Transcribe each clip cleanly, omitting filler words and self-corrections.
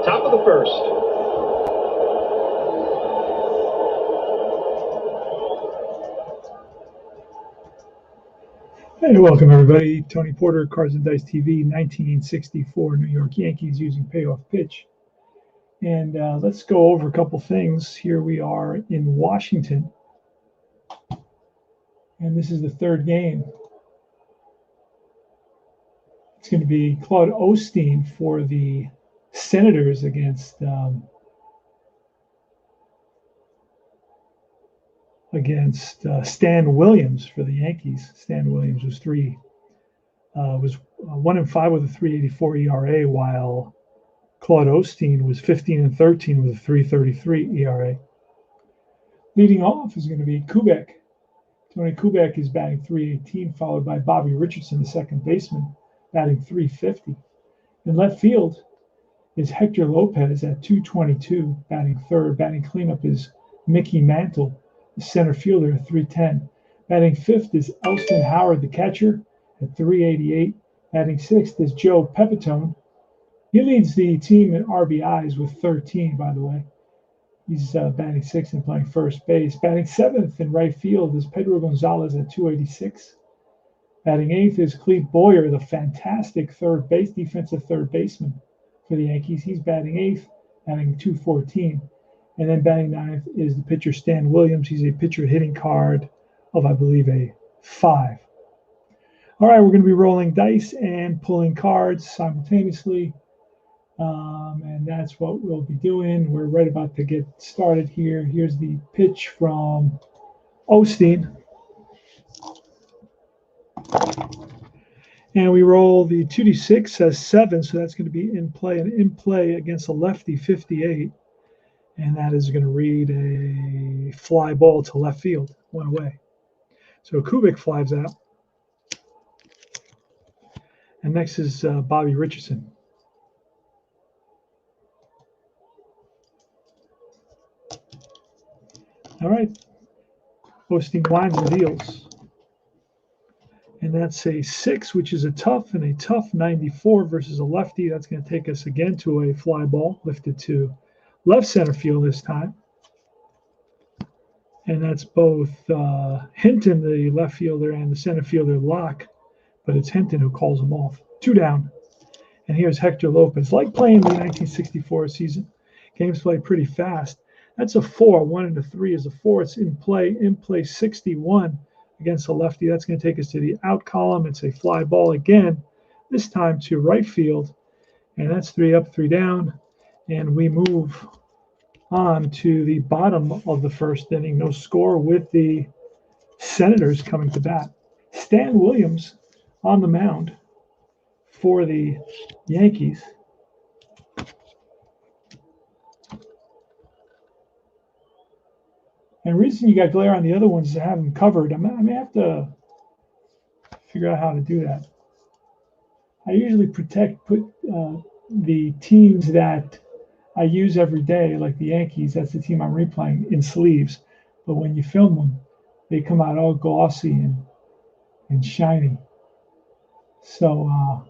Top of the first. Hey, welcome everybody. Tony Porter, Cards and Dice TV, 1964 New York Yankees using payoff pitch. And let's go over a couple things. Here we are in Washington. And this is the third game. It's going to be Claude Osteen for the Senators against Stan Williams for the Yankees. Stan Williams was 1-5 with a 3.84 ERA, while Claude Osteen was 15-13 with a 3.33 ERA. Leading off is going to be Kubek. Tony Kubek is batting .318, followed by Bobby Richardson, the second baseman, batting .350. In left field is Hector Lopez at .222, batting third. Batting cleanup is Mickey Mantle, the center fielder, at .310. Batting fifth is Elston Howard, the catcher, at .388. Batting sixth is Joe Pepitone. He leads the team in RBIs with 13, by the way. He's batting sixth and playing first base. Batting seventh in right field is Pedro Gonzalez at .286. Batting eighth is Cleve Boyer, the fantastic defensive third baseman for the Yankees. He's batting eighth, batting .214. And then batting ninth is the pitcher Stan Williams. He's a pitcher hitting card of, I believe, a 5. All right, we're going to be rolling dice and pulling cards simultaneously. And that's what we'll be doing. We're right about to get started here. Here's the pitch from Osteen. And we roll the 2d6 as 7, so that's going to be in play. And in play against a lefty, 58. And that is going to read a fly ball to left field, one away. So Kubik flies out. And next is Bobby Richardson. All right. Osteen winds and deals. And that's a 6, which is a tough 94 versus a lefty. That's going to take us again to a fly ball, lifted to left center field this time. And that's both Hinton, the left fielder, and the center fielder, Locke. But it's Hinton who calls them off. 2 down. And here's Hector Lopez. Like playing the 1964 season, games play pretty fast. That's a 4. 1 and a 3 is a 4. It's in play 61 against a lefty. That's going to take us to the out column. It's a fly ball again, this time to right field. And that's 3 up, 3 down. And we move on to the bottom of the first inning. No score with the Senators coming to bat. Stan Williams on the mound for the Yankees. And the reason you got glare on the other ones is I have them covered. I may have to figure out how to do that. I usually put the teams that I use every day, like the Yankees, that's the team I'm replaying, in sleeves. But when you film them, they come out all glossy and shiny. So, all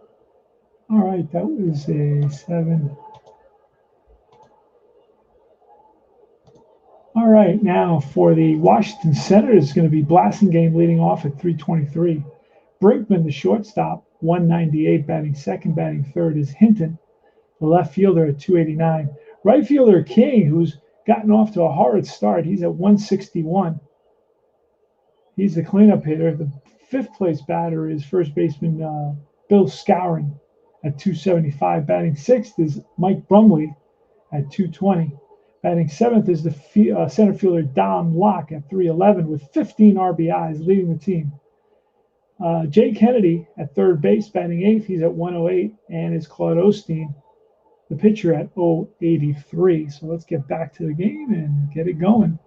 right, that was a 7. All right, now for the Washington Senators, it's going to be Blasingame leading off at .323. Brinkman, the shortstop, 198, batting second. Batting third is Hinton, the left fielder, at .289. Right fielder King, who's gotten off to a horrid start, he's at 161. He's the cleanup hitter. The fifth place batter is first baseman Bill Skowron at .275. Batting sixth is Mike Brumley at .220. Batting seventh is the center fielder Dom Locke at .311 with 15 RBIs, leading the team. Jay Kennedy at third base, batting eighth. He's at 108, and it's Claude Osteen, the pitcher, at .083. So let's get back to the game and get it going.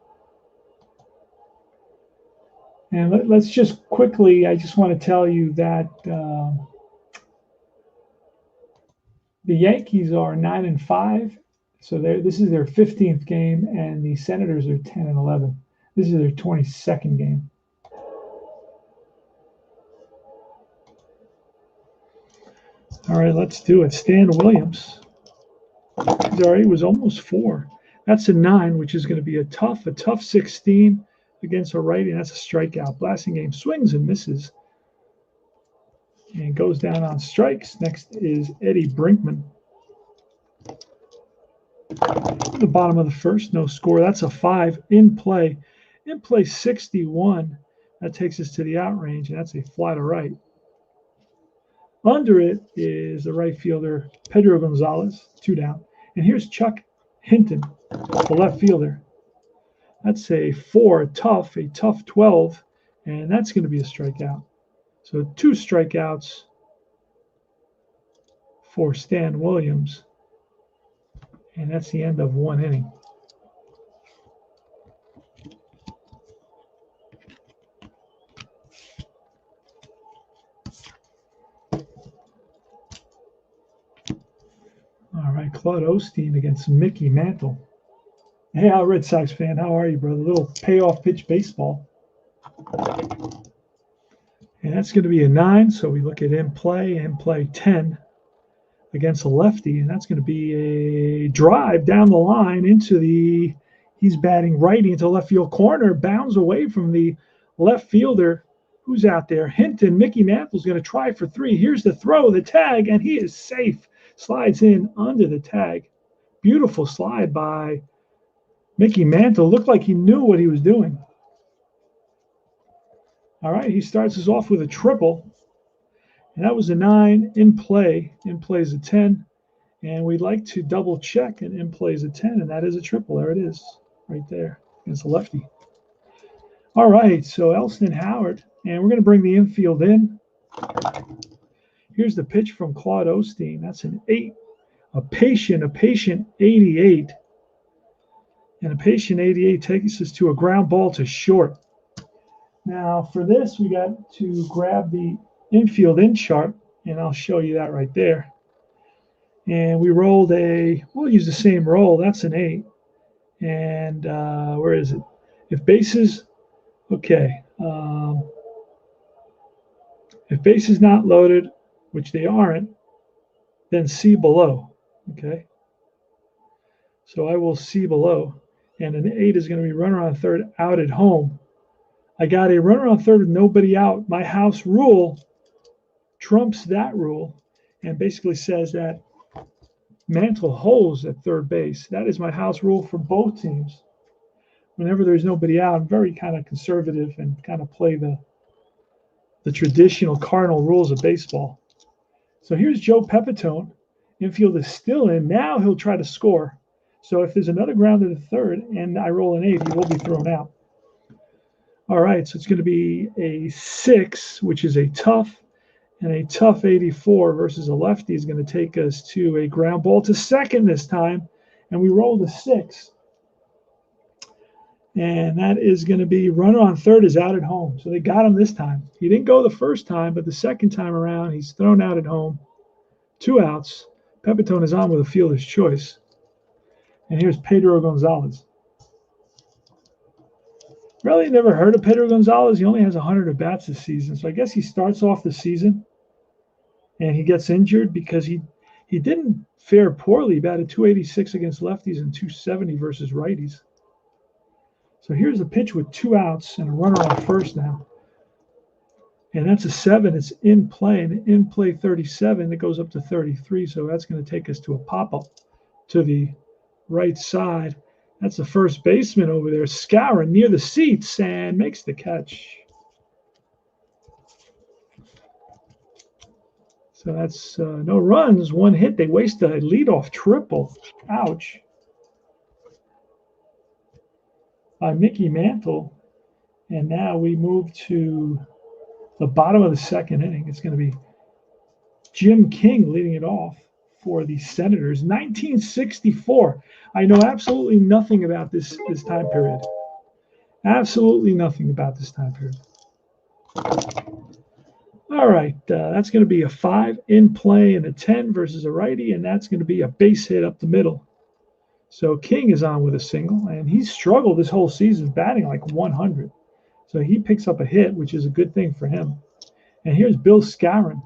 And let's just quickly, I just want to tell you that the Yankees are 9-5. So this is their 15th game, and the Senators are 10-11. This is their 22nd game. All right, let's do it. Stan Williams His ERA was almost 4. That's a 9, which is going to be a tough 16 against a righty, and that's a strikeout. Blasingame swings and misses and goes down on strikes. Next is Eddie Brinkman. The bottom of the first, no score. That's a 5 in play. In play 61. That takes us to the out range, and that's a fly to right. Under it is the right fielder, Pedro Gonzalez, 2 down. And here's Chuck Hinton, the left fielder. That's a 4, a tough 12, and that's going to be a strikeout. So 2 strikeouts for Stan Williams, and that's the end of 1 inning. All right, Claude Osteen against Mickey Mantle. Hey, Red Sox fan, how are you, brother? A little payoff pitch baseball. And that's going to be a 9, so we look at in play 10 against a lefty, and that's going to be a drive down the line into the, he's batting righty into left field corner, bounds away from the left fielder who's out there. Hinton, Mickey Mantle's going to try for 3. Here's the throw, the tag, and he is safe. Slides in under the tag. Beautiful slide by Mickey Mantle. Looked like he knew what he was doing. All right, he starts us off with a triple. And that was a 9 in play. In play is a 10. And we'd like to double check and in play is a 10. And that is a triple. There it is, right there against the lefty. All right, so Elston Howard. And we're going to bring the infield in. Here's the pitch from Claude Osteen. That's an 8. A patient 88. And a patient 88 takes us to a ground ball to short. Now, for this, we got to grab the infield in chart, and I'll show you that right there. And we rolled we'll use the same roll. That's an 8. And where is it? If bases, okay. If bases not loaded, which they aren't, then see below, okay? So I will see below. And an 8 is going to be runner on third out at home. I got a runner on third with nobody out. My house rule trumps that rule and basically says that Mantle holds at third base. That is my house rule for both teams. Whenever there's nobody out, I'm very kind of conservative and kind of play the traditional cardinal rules of baseball. So here's Joe Pepitone. Infield is still in. Now he'll try to score. So if there's another grounder to third and I roll an 8, he will be thrown out. All right, so it's going to be a 6, which is a tough, and a tough 84 versus a lefty is going to take us to a ground ball to second this time, and we rolled a 6. And that is going to be runner on third is out at home. So they got him this time. He didn't go the first time, but the second time around, he's thrown out at home. 2 outs. Pepitone is on with a fielder's choice. And here's Pedro Gonzalez. Really never heard of Pedro Gonzalez. He only has 100 at-bats this season. So I guess he starts off the season and he gets injured because he didn't fare poorly. He batted 286 against lefties and 270 versus righties. So here's the pitch with 2 outs and a runner on first now. And that's a 7. It's in play. And in play 37, it goes up to 33. So that's going to take us to a pop-up to the right side. That's the first baseman over there, scouring near the seats and makes the catch. So that's no runs, 1 hit. They waste a leadoff triple. Ouch. By Mickey Mantle. And now we move to the bottom of the second inning. It's going to be Jim King leading it off for the Senators. 1964. I know absolutely nothing about this time period. Absolutely nothing about this time period. All right, that's going to be a 5 in play and a 10 versus a righty, and that's going to be a base hit up the middle. So King is on with a single, and he's struggled this whole season, batting like 100. So he picks up a hit, which is a good thing for him. And here's Bill Skowron.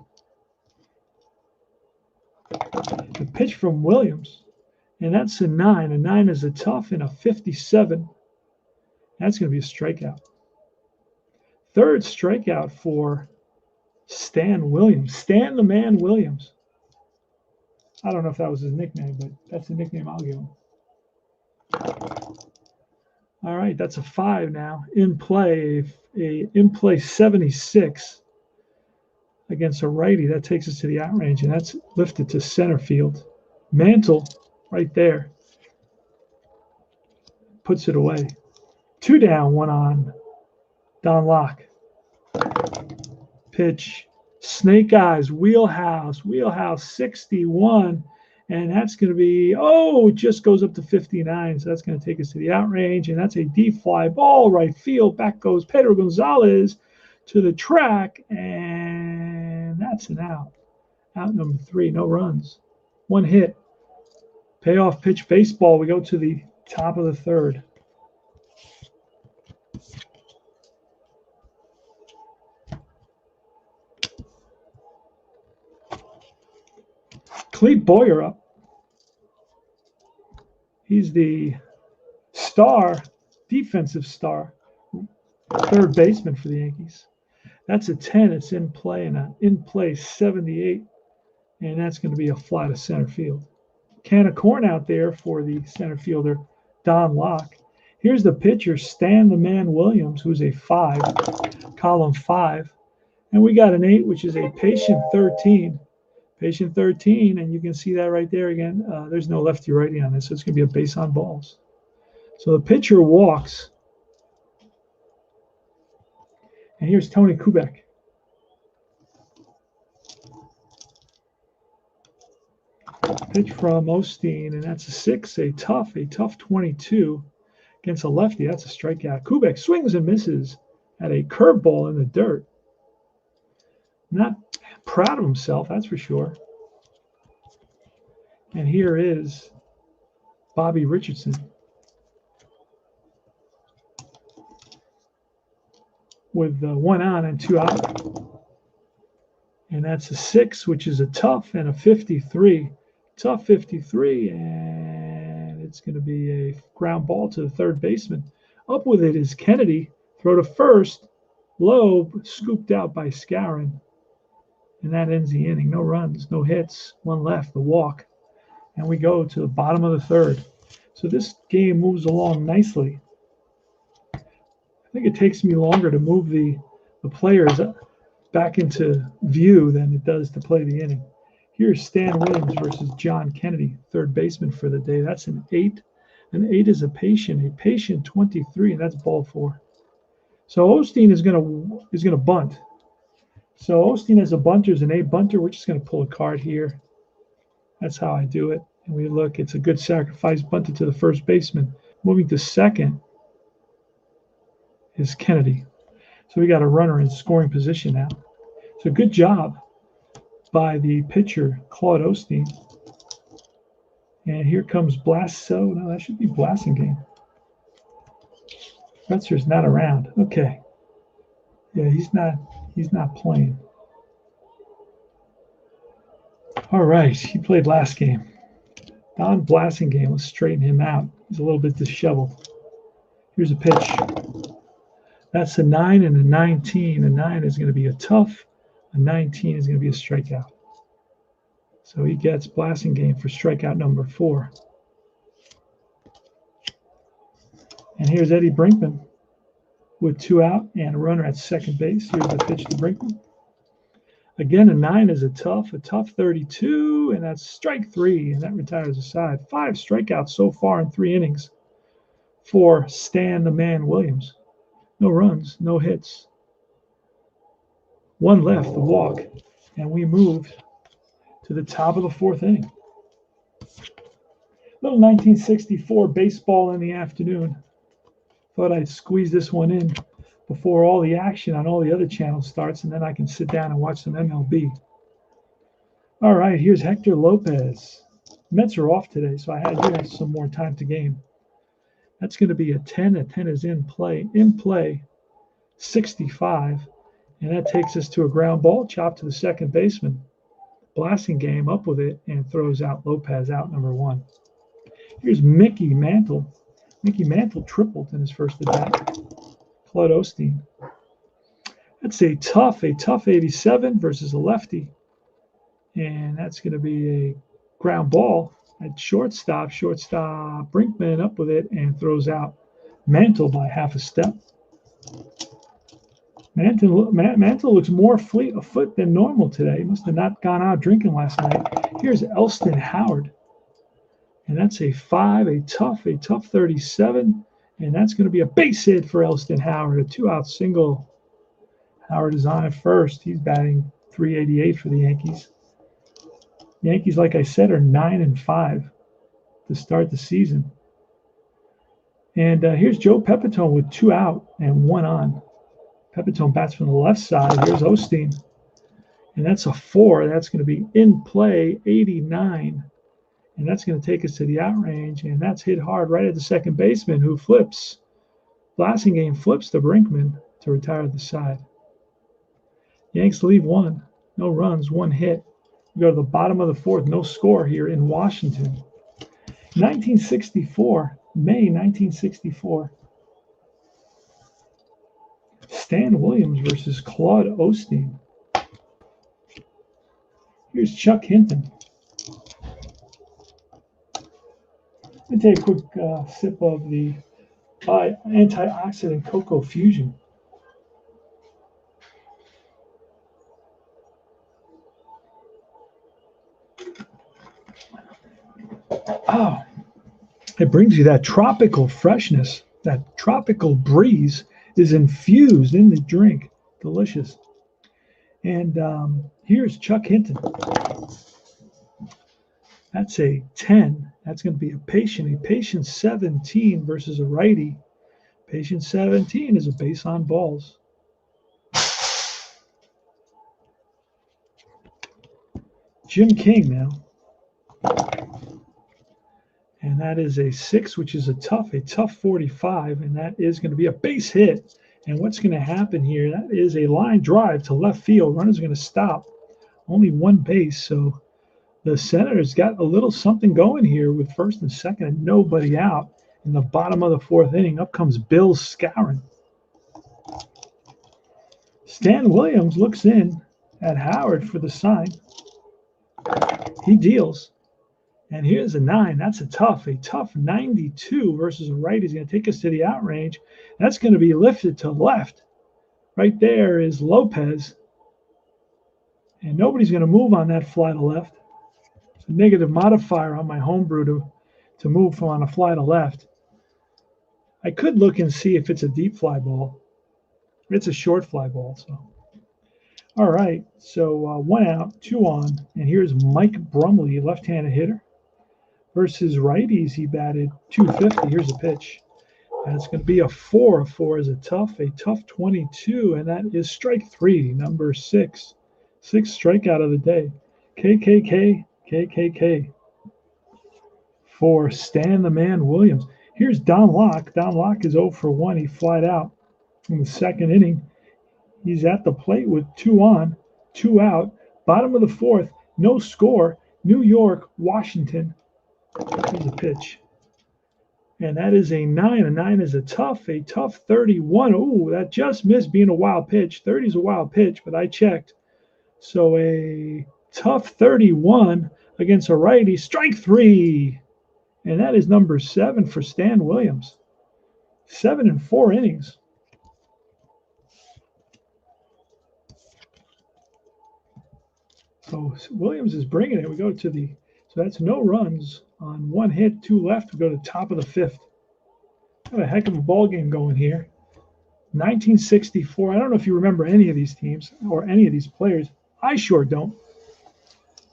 The pitch from Williams. And that's a 9. A 9 is a tough and a 57. That's going to be a strikeout. Third strikeout for Stan Williams. Stan the Man Williams. I don't know if that was his nickname, but that's the nickname I'll give him. All right, that's a 5 now. In play, in play 76 against a righty. That takes us to the out range, and that's lifted to center field. Mantle right there puts it away. 2 down, 1 on. Don Locke. Pitch. Snake Eyes, wheelhouse 61. And that's going to be, it just goes up to 59. So that's going to take us to the out range. And that's a deep fly ball, right field. Back goes Pedro Gonzalez to the track. And that's an out. Out number 3, no runs. 1 hit. Payoff pitch baseball. We go to the top of the 3rd. Clete Boyer up. He's the defensive star, third baseman for the Yankees. That's a 10. It's in play, and an in play 78, and that's going to be a fly to center field. Can of corn out there for the center fielder, Don Locke. Here's the pitcher, Stan the Man Williams, who's a 5, column 5. And we got an 8, which is a patient 13. Patient 13, and you can see that right there again. There's no lefty-righty on this, so it's going to be a base on balls. So the pitcher walks. And here's Tony Kubek. Pitch from Osteen, and that's a 6, a tough 22 against a lefty. That's a strikeout. Kubek swings and misses at a curveball in the dirt. Not proud of himself, that's for sure. And here is Bobby Richardson with 1 on and 2 out. And that's a 6, which is a tough, and a 53. Tough 53, and it's going to be a ground ball to the third baseman. Up with it is Kennedy. Throw to first. Low, scooped out by Skowron. And that ends the inning. No runs, no hits, 1 left, the walk. And we go to the bottom of the 3rd. So this game moves along nicely. I think it takes me longer to move the players back into view than it does to play the inning. Here's Stan Williams versus John Kennedy, third baseman for the day. That's an 8. An 8 is a patient 23, and that's ball 4. So Osteen is gonna bunt. So Osteen has a bunter, an A bunter. We're just going to pull a card here. That's how I do it. And we look, it's a good sacrifice, bunted to the first baseman. Moving to second is Kennedy. So we got a runner in scoring position now. So good job by the pitcher, Claude Osteen. And here comes no, that should be Blasingame. Pretzer's not around. Okay. Yeah, he's not playing. All right, he played last game. Don Blasingame, let's straighten him out. He's a little bit disheveled. Here's a pitch. That's a 9 and a 19. A 9 is going to be a tough. A 19 is going to be a strikeout. So he gets Blasingame for strikeout number 4. And here's Eddie Brinkman with 2 out and a runner at second base. Here's the pitch to Brinkman. Again, a 9 is a tough 32, and that's strike 3, and that retires a side. 5 strikeouts so far in 3 innings for Stan the Man Williams. No runs, no hits. 1 left, the walk, and we moved to the top of the 4th inning. Little 1964 baseball in the afternoon. Thought I'd squeeze this one in before all the action on all the other channels starts, and then I can sit down and watch some MLB. All right, here's Hector Lopez. Mets are off today, so I had some more time to game. That's going to be a 10. A 10 is in play. In play, 65, and that takes us to a ground ball, chopped to the second baseman. Blasingame up with it and throws out Lopez, out number 1. Here's Mickey Mantle. Mickey Mantle tripled in his first at bat. Claude Osteen. That's a tough 87 versus a lefty. And that's going to be a ground ball at shortstop. Shortstop Brinkman up with it and throws out Mantle by half a step. Mantle looks more fleet of foot than normal today. He must have not gone out drinking last night. Here's Elston Howard. And that's a 5, a tough 37. And that's going to be a base hit for Elston Howard, a 2-out single. Howard is on at first. He's batting .388 for the Yankees. Yankees, like I said, are 9-5 to start the season. And here's Joe Pepitone with 2 out and 1 on. Pepitone bats from the left side. Here's Osteen. And that's a 4. That's going to be in play, 89. And that's going to take us to the out range. And that's hit hard right at the second baseman, who flips. Blasingame flips to Brinkman to retire the side. Yanks leave 1. No runs, 1 hit. We go to the bottom of the 4th. No score here in Washington. 1964, May 1964. Stan Williams versus Claude Osteen. Here's Chuck Hinton. Let me take a quick sip of the antioxidant cocoa fusion. Oh, it brings you that tropical freshness. That tropical breeze is infused in the drink. Delicious. And here's Chuck Hinton. That's a 10. That's going to be a patient 17 versus a righty. Patient 17 is a base on balls. Jim King now. And that is a 6, which is a tough 45, and that is going to be a base hit. And what's going to happen here, that is a line drive to left field. Runner's going to stop. Only 1 base, so the Senators got a little something going here with first and second and nobody out. In the bottom of the 4th inning, up comes Bill Skowron. Stan Williams looks in at Howard for the sign. He deals. And here's a 9. That's a tough 92 versus a right. He's going to take us to the out range. That's going to be lifted to left. Right there is Lopez. And nobody's going to move on that fly to left. It's a negative modifier on my homebrew to move from on a fly to left. I could look and see if it's a deep fly ball. It's a short fly ball. So, all right. So 1 out, 2 on. And here's Mike Brumley, left-handed hitter. Versus righties, he batted .250. Here's a pitch. And it's going to be a 4. A 4 is a tough 22. And that is strike 3, number 6. 6th strikeout of the day. KKK. For Stan the Man Williams. Here's Don Locke. Don Locke is 0 for 1. He flied out in the 2nd inning. He's at the plate with 2 on, 2 out. Bottom of the 4th, no score. New York, Washington. Here's a pitch. And that is a 9. A 9 is a tough 31. Oh, that just missed being a wild pitch. 30 is a wild pitch, but I checked. So a tough 31 against a righty. Strike 3. And that is number 7 for Stan Williams. 7 in 4 innings. So Williams is bringing it. We go to the, so that's no runs on 1 hit, 2 left. We go to top of the 5th. Got a heck of a ball game going here. 1964. I don't know if you remember any of these teams or any of these players. I sure don't.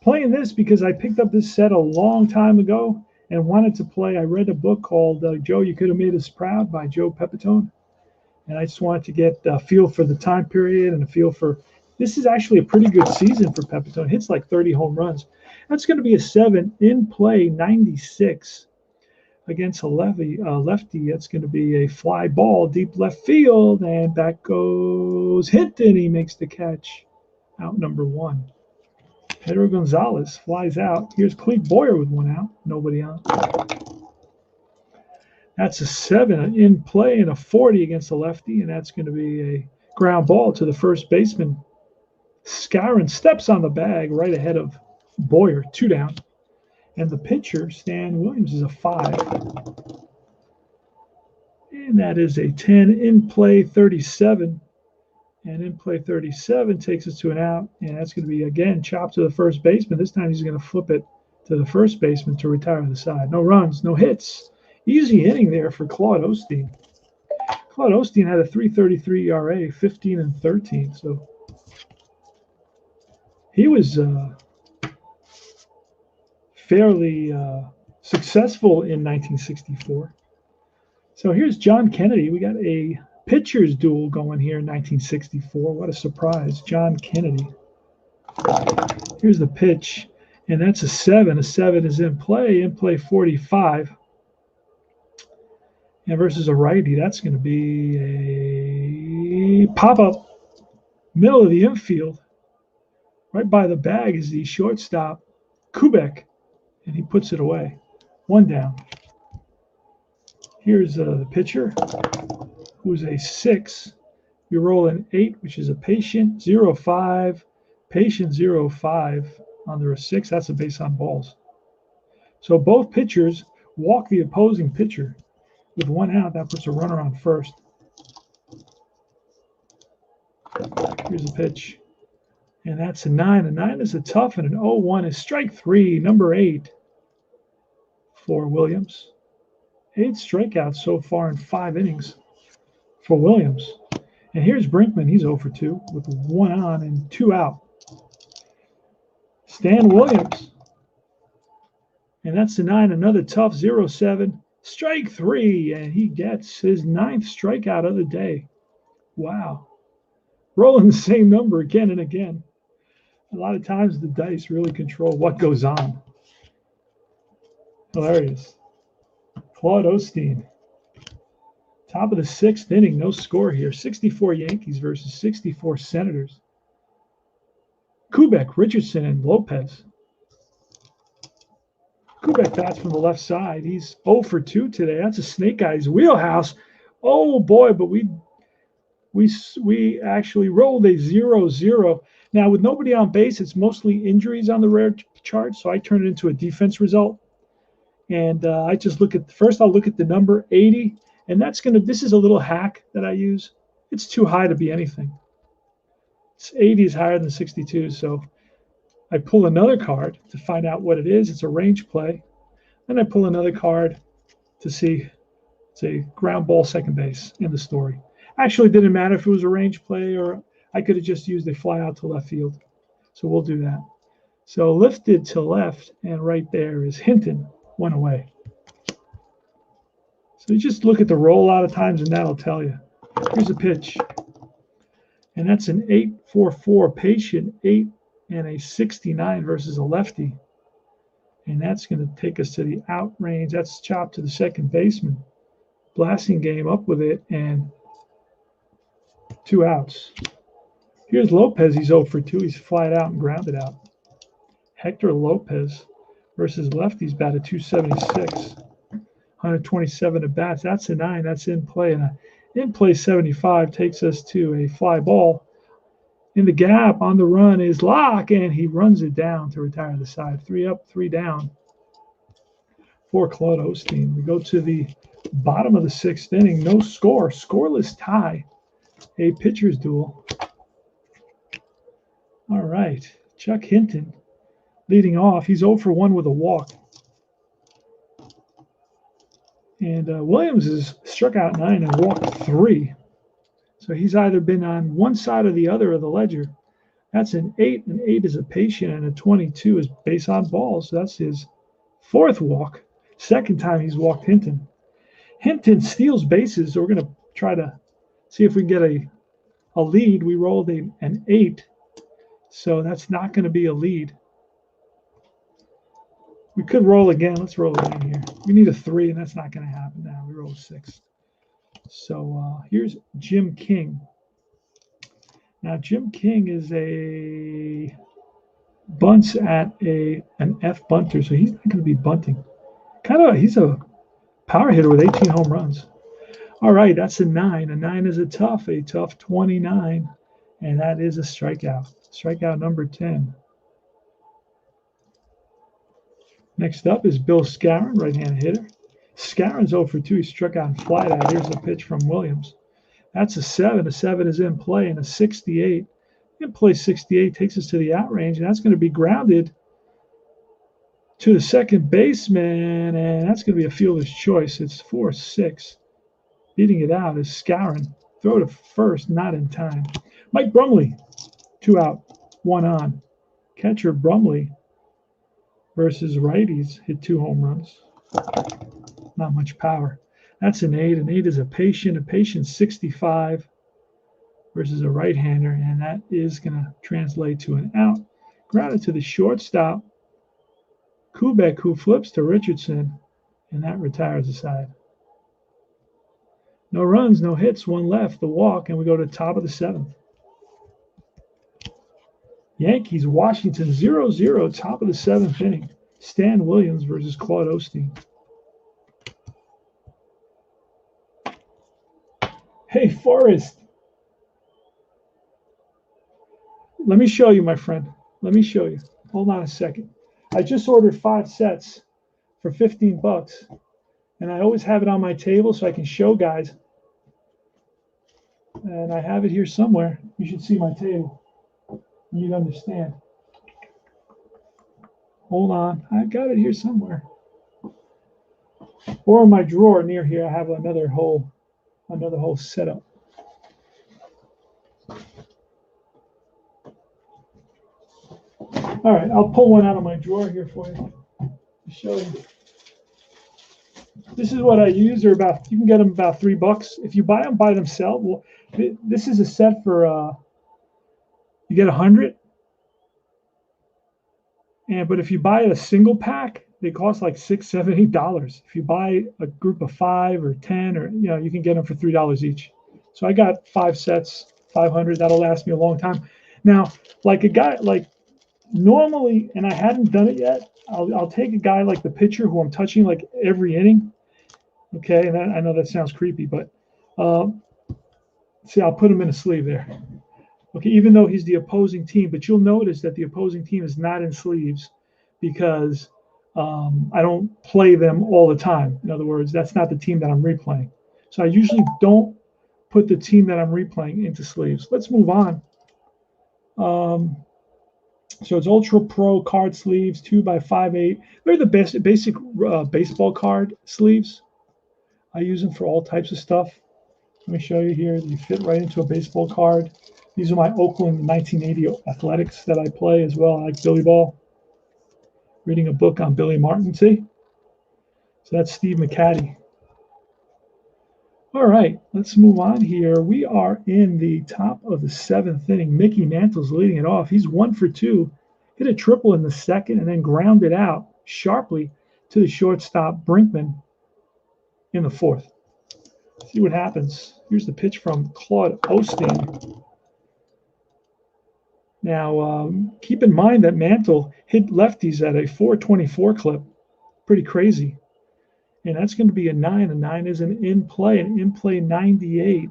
Playing this because I picked up this set a long time ago and wanted to play. I read a book called Joe, You Could Have Made Us Proud by Joe Pepitone. And I just wanted to get a feel for the time period and a feel for, this is actually a pretty good season for Pepitone. Hits like 30 home runs. That's going to be a 7 in play, 96 against a lefty. That's going to be a fly ball, deep left field, and back goes Hinton. He makes the catch. Out number 1. Pedro Gonzalez flies out. Here's Clete Boyer with 1 out. Nobody out. That's a 7 in play and a 40 against the lefty, and that's going to be a ground ball to the first baseman. Skowron steps on the bag right ahead of Boyer, 2 down. And the pitcher, Stan Williams, is a 5. And that is a 10 in play 37. And in play 37 takes us to an out. And that's going to be, again, chopped to the first baseman. This time he's going to flip it to the first baseman to retire the side. No runs, no hits. Easy inning there for Claude Osteen. Claude Osteen had a 3.33 ERA, 15 and 13. So he was fairly successful in 1964. So here's John Kennedy. We got a pitcher's duel going here in 1964. What a surprise. John Kennedy. Here's the pitch, and that's a 7. A 7 is in play 45. And versus a righty, that's going to be a pop-up middle of the infield. Right by the bag is the shortstop, Kubek, and he puts it away. 1 down. Here's the pitcher, who's a 6. You roll an 8, which is a patient, 0-5, patient 0-5 under a 6. That's a base on balls. So both pitchers walk the opposing pitcher. With 1 out, that puts a runner on first. Here's a pitch. And that's a 9. A 9 is a tough, and an 0-1 is strike 3, number 8 for Williams. 8 strikeouts so far in 5 innings for Williams. And here's Brinkman. He's 0 for 2 with 1 on and 2 out. Stan Williams. And that's the 9, another tough, 0-7. Strike 3, and he gets his 9th strikeout of the day. Wow. Rolling the same number again and again. A lot of times the dice really control what goes on. Hilarious. Claude Osteen. Top of the 6th inning, no score here. 64 Yankees versus 64 Senators. Kubek, Richardson, and Lopez. Kubek bats from the left side. He's 0 for 2 today. That's a snake eyes wheelhouse. Oh boy, but we actually rolled a 0-0. Now with nobody on base, it's mostly injuries on the rare chart, so I turn it into a defense result. And I just look at first. I'll look at the number 80, and this is a little hack that I use. It's too high to be anything. 80 is higher than 62, so I pull another card to find out what it is. It's a range play. Then I pull another card to see it's a ground ball second base in the story. Actually, it didn't matter if it was a range play or I could have just used a fly out to left field. So we'll do that. So lifted to left, and right there is Hinton, 1 away. So you just look at the roll a lot of times, and that'll tell you. Here's a pitch. And that's an 8-4-4 patient, 8 and a 69 versus a lefty. And that's going to take us to the out range. That's chopped to the second baseman. Blasting game up with it, and 2 outs. Here's Lopez. He's 0 for 2. He's flied out and grounded out. Hector Lopez versus lefties batted .276. 127 at bats. That's a 9. That's in play. And in play 75 takes us to a fly ball. In the gap on the run is Locke, and he runs it down to retire the side. 3 up, 3 down for Claude Osteen. We go to the bottom of the 6th inning. No score. Scoreless tie. A pitcher's duel. All right. Chuck Hinton leading off. He's 0 for 1 with a walk. And Williams has struck out 9 and walked 3. So he's either been on one side or the other of the ledger. That's an 8. An 8 is a patient, and a 22 is base on balls. So that's his 4th walk. 2nd time he's walked Hinton. Hinton steals bases. So we're going to try to see if we can get a lead. We rolled an 8. So that's not going to be a lead. We could roll again. Let's roll again here. We need a 3, and that's not going to happen now. We roll a 6. So here's Jim King. Now, Jim King is a bunts at an F bunter, so he's not going to be bunting. He's a Power hitter with 18 home runs. All right, that's a 9. A 9 is a tough 29. And that is a strikeout. Strikeout number 10. Next up is Bill Skowron, right-handed hitter. Skowron's 0 for 2. He struck out and flied out. Here's a pitch from Williams. That's a 7. A 7 is in play, and a 68. In play 68 takes us to the out range, and that's going to be grounded to the second baseman, and that's going to be a fielder's choice. It's 4-6. Beating it out is Skowron. Throw to first, not in time. Mike Brumley, 2 out, 1 on. Catcher Brumley versus righties hit 2 home runs. Not much power. That's an 8. An 8 is a patient 65 versus a right-hander, and that is going to translate to an out. Grounded to the shortstop, Kubek, who flips to Richardson, and that retires the side. No runs, no hits, 1 left, the walk, and we go to top of the 7th. Yankees, Washington, 0-0, top of the 7th inning. Stan Williams versus Claude Osteen. Hey, Forrest. Let me show you, my friend. Let me show you. Hold on a second. I just ordered 5 sets for $15, and I always have it on my table so I can show guys. And I have it here somewhere. You should see my table. You'd understand. Hold on. I got it here somewhere. Or in my drawer near here, I have another whole setup. All right, I'll pull one out of my drawer here for you to show you. This is what I use. They're about, you can get them about $3. If you buy them by themselves, well, this is a set for you get 100. But if you buy a single pack, they cost like $6, $7, $8. If you buy a group of 5 or 10, or you can get them for $3 each. So I got 5 sets, 500. That'll last me a long time. Now, like a guy normally, and I hadn't done it yet, I'll take a guy like the pitcher who I'm touching like every inning. Okay, and I know that sounds creepy, but see, I'll put him in a sleeve there. Okay, even though he's the opposing team, but you'll notice that the opposing team is not in sleeves because I don't play them all the time. In other words, that's not the team that I'm replaying. So I usually don't put the team that I'm replaying into sleeves. Let's move on. So it's Ultra Pro card sleeves, 2x5/8. They're the basic baseball card sleeves. I use them for all types of stuff. Let me show you here. They fit right into a baseball card. These are my Oakland 1980 Athletics that I play as well. I like Billy Ball. Reading a book on Billy Martin, see? So that's Steve McCaddy. All right, let's move on here. We are in the top of the 7th inning. Mickey Mantle's leading it off. He's 1 for 2. Hit a triple in the second and then grounded out sharply to the shortstop, Brinkman, in the 4th. See what happens. Here's the pitch from Claude Osteen. Now, keep in mind that Mantle hit lefties at a 424 clip. Pretty crazy. And that's going to be a 9. A 9 is an in-play 98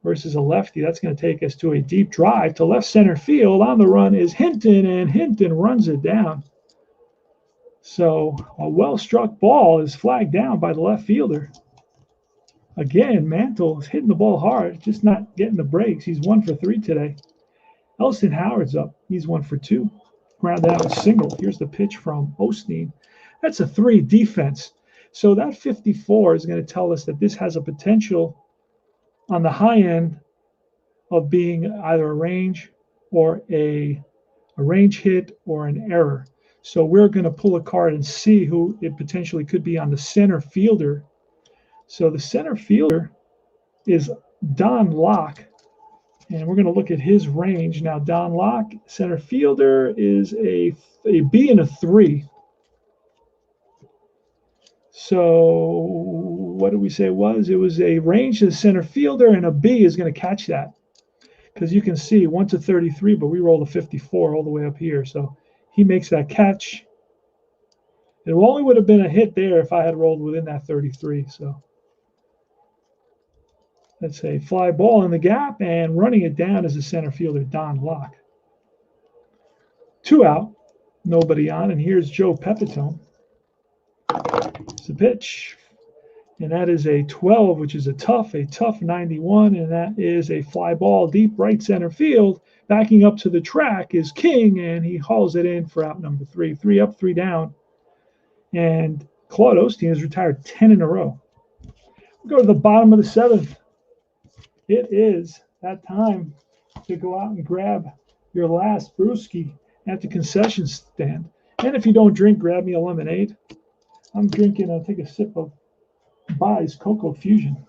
versus a lefty. That's going to take us to a deep drive to left center field. On the run is Hinton, and Hinton runs it down. So a well-struck ball is flagged down by the left fielder. Again, Mantle is hitting the ball hard, just not getting the breaks. He's 1 for 3 today. Elston Howard's up. He's 1 for 2. Grounded out a single. Here's the pitch from Osteen. That's a 3 defense. So that 54 is going to tell us that this has a potential on the high end of being either a range or a range hit or an error. So we're going to pull a card and see who it potentially could be on the center fielder. So the center fielder is Don Locke, and we're going to look at his range. Now, Don Locke, center fielder, is a B and a 3. So what did we say it was? It was a range to the center fielder, and a B is going to catch that. Because you can see 1 to 33, but we rolled a 54 all the way up here. So he makes that catch. It only would have been a hit there if I had rolled within that 33. So that's a fly ball in the gap, and running it down is the center fielder, Don Locke. 2 out, nobody on, and here's Joe Pepitone. It's a pitch, and that is a 12, which is a tough 91, and that is a fly ball deep right center field. Backing up to the track is King, and he hauls it in for out number 3. 3 up, 3 down. And Claude Osteen has retired 10 in a row. We go to the bottom of the 7th. It is that time to go out and grab your last brewski at the concession stand. And if you don't drink, grab me a lemonade. I'm drinking, I'll take a sip of Bai's Cocoa Fusion.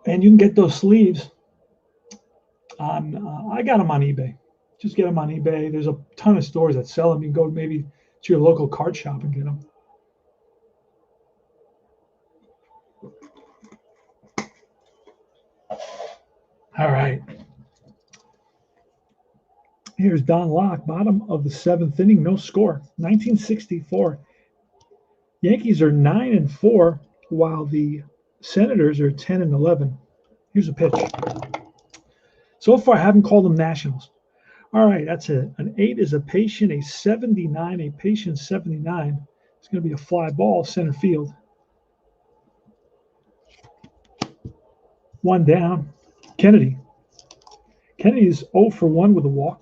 And you can get those sleeves on, I got them on eBay. Just get them on eBay. There's a ton of stores that sell them. You can go maybe to your local card shop and get them. All right. Here's Don Locke, bottom of the 7th inning, no score. 1964. Yankees are 9-4, while the Senators are 10-11. Here's a pitch. So far, I haven't called them Nationals. All right, that's it. An 8 is a patient, a 79, a patient 79. It's going to be a fly ball, center field. 1 down. Kennedy. Kennedy's 0 for 1 with a walk.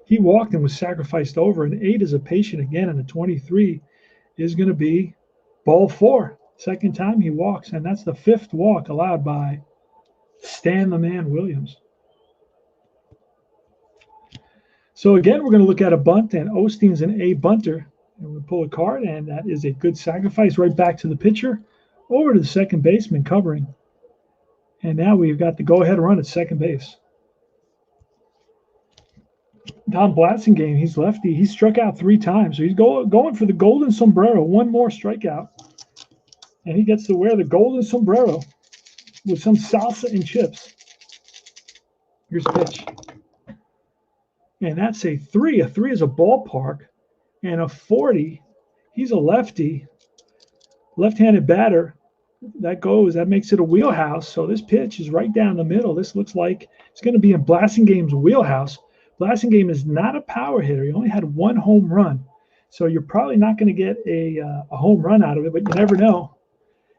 He walked and was sacrificed over. An 8 is a patient again, and a 23 is going to be ball 4. Second time he walks, and that's the 5th walk allowed by Stan the Man Williams. So again, we're going to look at a bunt, and Osteen's an A bunter. And we pull a card, and that is a good sacrifice right back to the pitcher, over to the second baseman covering. And now we've got the go-ahead run at second base. Don Blasingame, he's lefty. He struck out 3 times. So he's going for the golden sombrero, 1 more strikeout. And he gets to wear the golden sombrero with some salsa and chips. Here's a pitch. And that's a 3. A 3 is a ballpark. And a 40, he's a lefty, left-handed batter. That makes it a wheelhouse. So this pitch is right down the middle. This looks like it's going to be in Blasingame's wheelhouse. Blasingame is not a power hitter. He only had 1 home run. So you're probably not going to get a home run out of it, but you never know.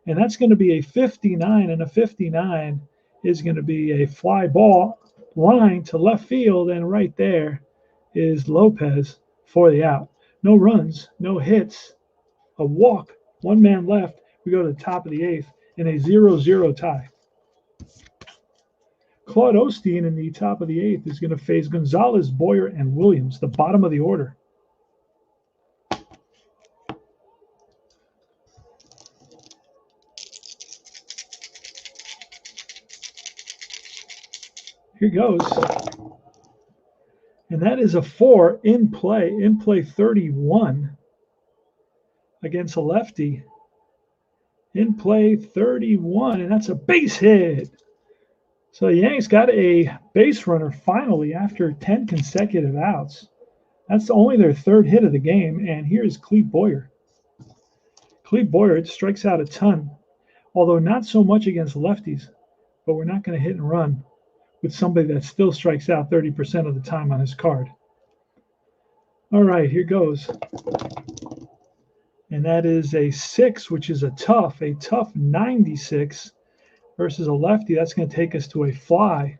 And that's going to be a 59, and a 59 is going to be a fly ball line to left field, and right there is Lopez for the out. No runs, no hits, a walk, 1 man left. We go to the top of the 8th in a 0-0 tie. Claude Osteen in the top of the 8th is going to face Gonzalez, Boyer, and Williams, the bottom of the order. Here goes. And that is a 4 in play 31 against a lefty. In play 31, and that's a base hit. So the Yanks got a base runner finally after 10 consecutive outs. That's only their 3rd hit of the game, and here's Cleve Boyer. Cleve Boyer strikes out a ton, although not so much against lefties, but we're not going to hit and run with somebody that still strikes out 30% of the time on his card. All right, here goes. And that is a 6, which is a tough 96 versus a lefty. That's going to take us to a fly.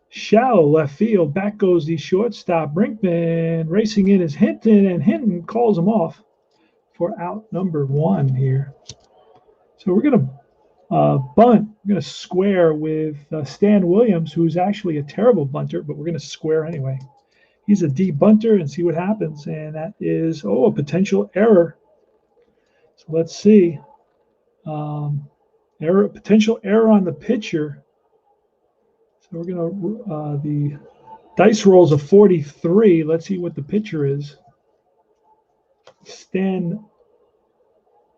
Shallow left field. Back goes the shortstop. Brinkman racing in is Hinton, and Hinton calls him off for out number 1 here. So we're going to bunt. We're going to square with Stan Williams, who's actually a terrible bunter, but we're going to square anyway. He's a D bunter, and see what happens. And that is, a potential error. So let's see. Potential error on the pitcher. So we're going to, the dice rolls a 43. Let's see what the pitcher is.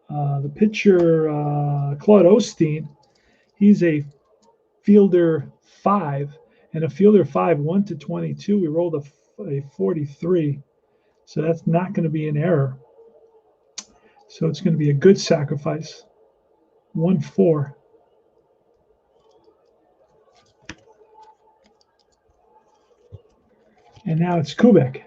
The pitcher, Claude Osteen, he's a fielder 5, and a fielder 5, 1 to 22. We rolled a 43, so that's not going to be an error. So it's going to be a good sacrifice. 1-4. And now it's Kubek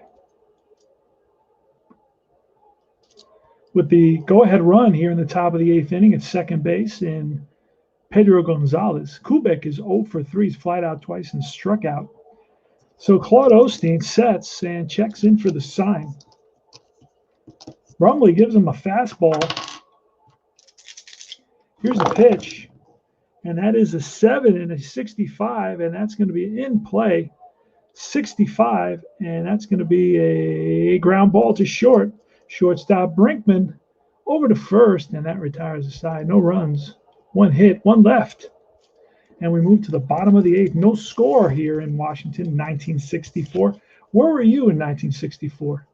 with the go-ahead run here in the top of the 8th inning at second base in Pedro Gonzalez. Kubek is 0 for 3. He's flied out twice and struck out. So Claude Osteen sets and checks in for the sign. Brumley gives him a fastball. Here's a pitch, and that is a 7 and a 65, and that's going to be in play. 65, and that's going to be a ground ball to short. Shortstop Brinkman over to first, and that retires the side. No runs, 1 hit, 1 left. And we move to the bottom of the 8th. No score here in Washington, 1964. Where were you in 1964?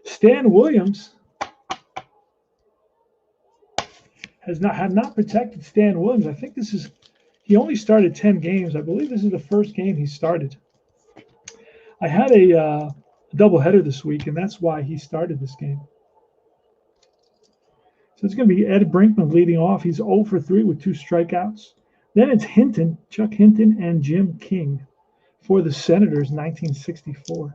Stan Williams had not protected Stan Williams. I think he only started 10 games. I believe this is the first game he started. I had a doubleheader this week, and that's why he started this game. So it's going to be Ed Brinkman leading off. He's 0 for 3 with 2 strikeouts. Then it's Chuck Hinton, and Jim King for the Senators, 1964.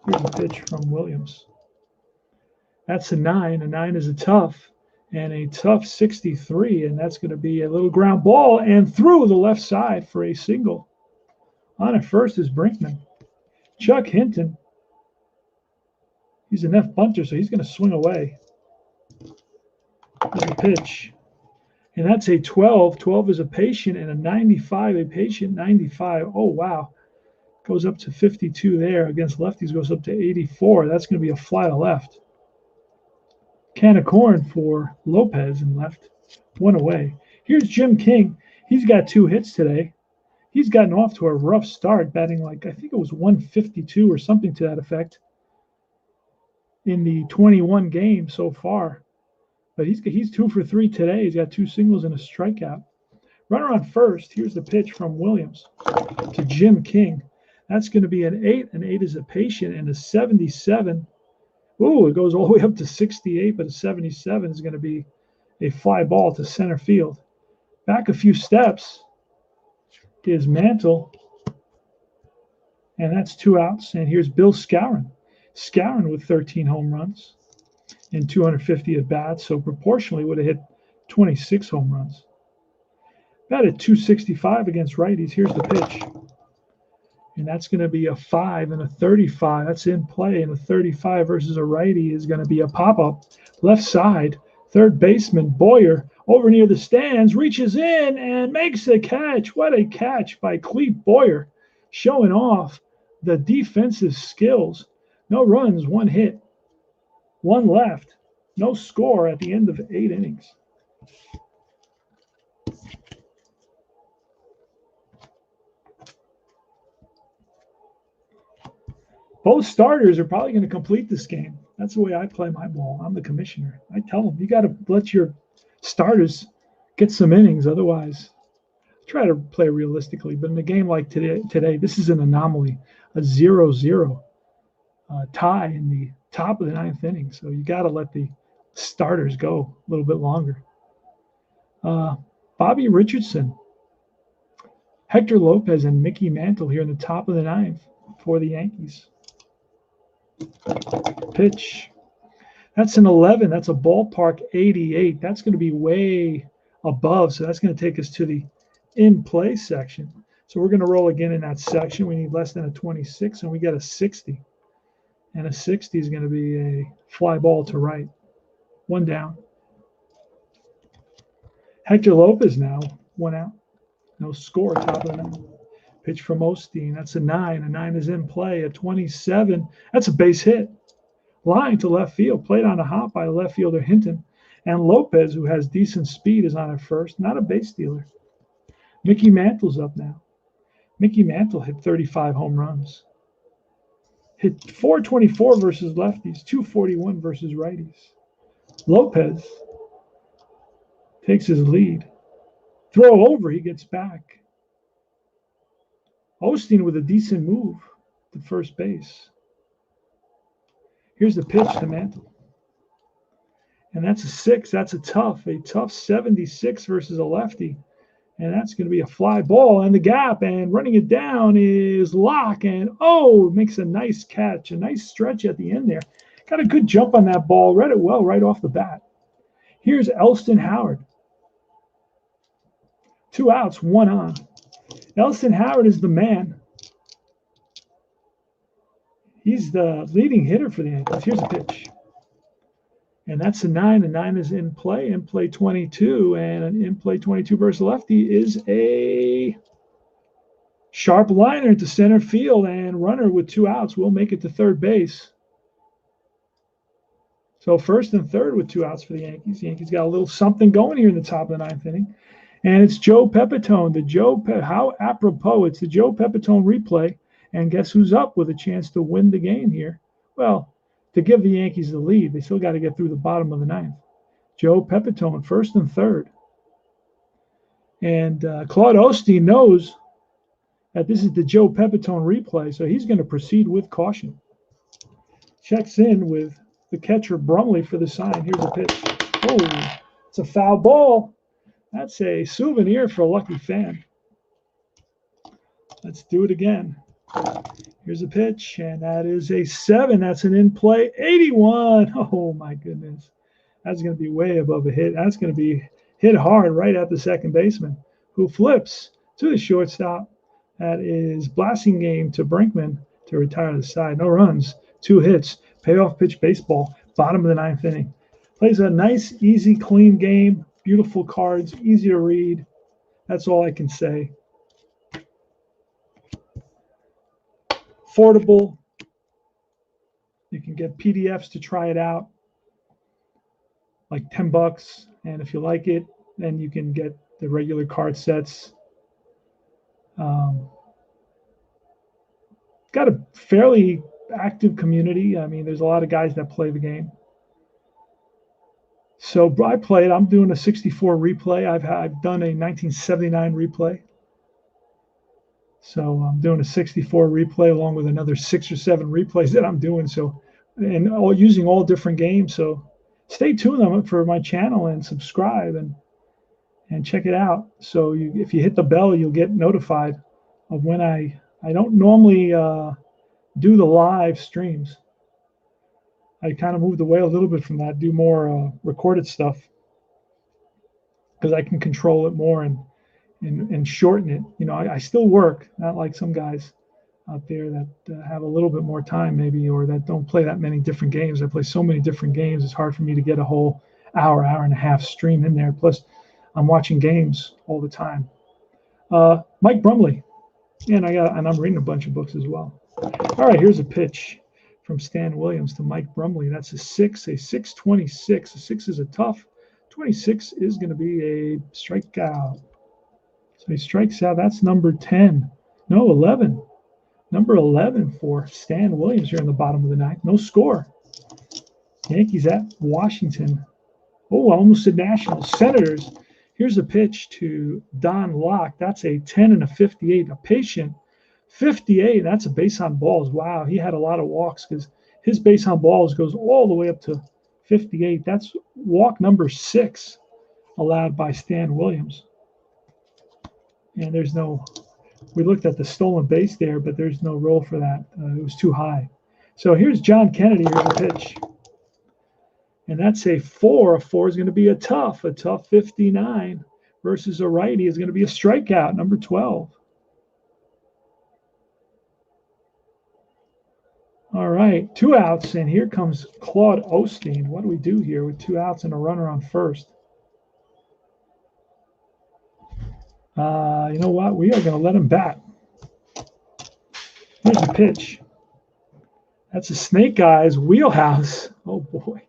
Here's a pitch from Williams. That's a 9. A 9 is a tough, and a tough 63, and that's going to be a little ground ball and through the left side for a single. On at first is Brinkman. Chuck Hinton, he's an F bunter, so he's going to swing away. There's a pitch, and that's a 12. 12 is a patient, and a 95, a patient 95. Oh, wow. Goes up to 52 there. Against lefties, goes up to 84. That's going to be a fly to left. Can of corn for Lopez in left. 1 away. Here's Jim King. He's got 2 hits today. He's gotten off to a rough start, batting like, I think it was 152 or something to that effect in the 21 games so far. But he's 2 for 3 today. He's got 2 singles and a strikeout. Runner on first. Here's the pitch from Williams to Jim King. That's going to be an 8. An 8 is a patient, and a 77. Ooh, it goes all the way up to 68, but a 77 is going to be a fly ball to center field. Back a few steps is Mantle, and that's 2 outs. And here's Bill Skowron. Skowron with 13 home runs and 250 at bats, so proportionally would have hit 26 home runs. Batted .265 against righties. Here's the pitch. And that's going to be a 5 and a 35. That's in play. And a 35 versus a righty is going to be a pop-up. Left side, third baseman Boyer over near the stands, reaches in and makes a catch. What a catch by Cleve Boyer, showing off the defensive skills. No runs, 1 hit, 1 left. No score at the end of 8 innings. Both starters are probably going to complete this game. That's the way I play my ball. I'm the commissioner. I tell them, you got to let your starters get some innings. Otherwise, try to play realistically. But in a game like today, this is an anomaly, a 0-0 tie in the top of the 9th inning. So you got to let the starters go a little bit longer. Bobby Richardson, Hector Lopez, and Mickey Mantle here in the top of the 9th for the Yankees. Pitch. That's an 11. That's a ballpark 88. That's going to be way above. So that's going to take us to the in-play section. So we're going to roll again in that section. We need less than a 26, and we get a 60. And a 60 is going to be a fly ball to right. 1 down. Hector Lopez now, 1 out. No score, top of the 9th. Pitch from Osteen. That's a 9. A 9 is in play. A 27. That's a base hit. Line to left field. Played on a hop by left fielder Hinton. And Lopez, who has decent speed, is on at first. Not a base stealer. Mickey Mantle's up now. Mickey Mantle hit 35 home runs. Hit 424 versus lefties. 241 versus righties. Lopez takes his lead. Throw over, he gets back. Osteen with a decent move to first base. Here's the pitch to Mantle. And that's a 6. That's a tough 76 versus a lefty. And that's going to be a fly ball in the gap. And running it down is Locke. And, oh, makes a nice catch, a nice stretch at the end there. Got a good jump on that ball. Read it well right off the bat. Here's Elston Howard. 2 outs, 1 on. Elston Howard is the man. He's the leading hitter for the Yankees. Here's a pitch. And that's a 9. The 9 is in play 22. And an in play 22 versus lefty is a sharp liner to center field. And runner with 2 outs will make it to third base. So first and third with 2 outs for the Yankees. The Yankees got a little something going here in the top of the 9th inning. And it's Joe Pepitone. How apropos. It's the Joe Pepitone replay. And guess who's up with a chance to win the game here? Well, to give the Yankees the lead, they still got to get through the bottom of the 9th. Joe Pepitone, first and third. And Claude Osteen knows that this is the Joe Pepitone replay, so he's going to proceed with caution. Checks in with the catcher Brumley for the sign. Here's a pitch. Oh, it's a foul ball. That's a souvenir for a lucky fan. Let's do it again. Here's a pitch, and that is a 7. That's an in-play 81. Oh, my goodness. That's going to be way above a hit. That's going to be hit hard right at the second baseman, who flips to the shortstop. That is Blasingame to Brinkman to retire the side. No runs, 2 hits. Payoff pitch baseball, bottom of the 9th inning. Plays a nice, easy, clean game. Beautiful cards, easy to read. That's all I can say. Affordable. You can get PDFs to try it out, like $10. And if you like it, then you can get the regular card sets. Got a fairly active community. I mean, there's a lot of guys that play the game. So I played. I'm doing a 64 replay. I've done a 1979 replay. So I'm doing a 64 replay along with another 6 or 7 replays that I'm doing. So, and using all different games. So stay tuned for my channel and subscribe and check it out. So if you hit the bell, you'll get notified of when I don't normally do the live streams. I kind of moved away a little bit from that, do more recorded stuff because I can control it more and shorten it. You know, I still work, not like some guys out there that have a little bit more time maybe, or that don't play that many different games. I play so many different games. It's hard for me to get a whole hour and a half stream in there. Plus, I'm watching games all the time. Mike Brumley, and I'm reading a bunch of books as well. All right, here's a pitch from Stan Williams to Mike Brumley. That's a 626. A 6 is a tough. 26 is going to be a strikeout. So he strikes out. That's number 10. No, 11. Number 11 for Stan Williams here in the bottom of the 9th. No score. Yankees at Washington. Oh, almost said Nationals. Senators. Here's a pitch to Don Locke. That's a 10 and a 58. A patient 58. That's a base on balls. Wow, he had a lot of walks because his base on balls goes all the way up to 58. That's walk number 6 allowed by Stan Williams. And there's no, we looked at the stolen base there, but there's no roll for that. It was too high. So here's John Kennedy. Here's a pitch. And that's a 4. A 4 is going to be a tough 59 versus a righty is going to be a strikeout, number 12. All right, 2 outs, and here comes Claude Osteen. What do we do here with 2 outs and a runner on first? You know what? We are going to let him bat. Here's a pitch. That's a snake guy's wheelhouse. Oh, boy.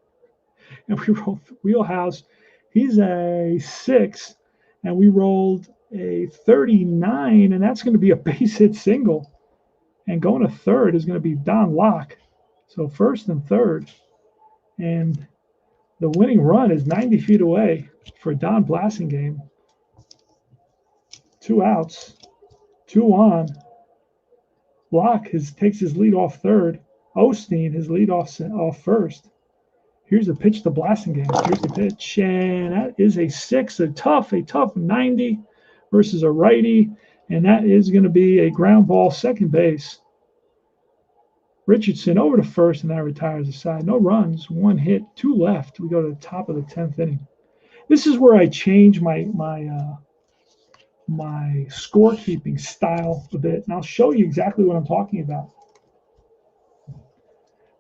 And we rolled wheelhouse. He's a 6, and we rolled a 39, and that's going to be a base hit single. And going to third is going to be Don Locke. So first and third. And the winning run is 90 feet away for Don Blasingame. 2 outs, 2 on. Locke takes his lead off third. Osteen, his lead off first. Here's the pitch to Blasingame. Here's the pitch, and that is a 6, a tough 90 versus a righty, and that is going to be a ground ball, second base. Richardson over to first, and that retires the side. No runs, 1 hit, 2 left. We go to the top of the 10th inning. This is where I change my scorekeeping style a bit, and I'll show you exactly what I'm talking about.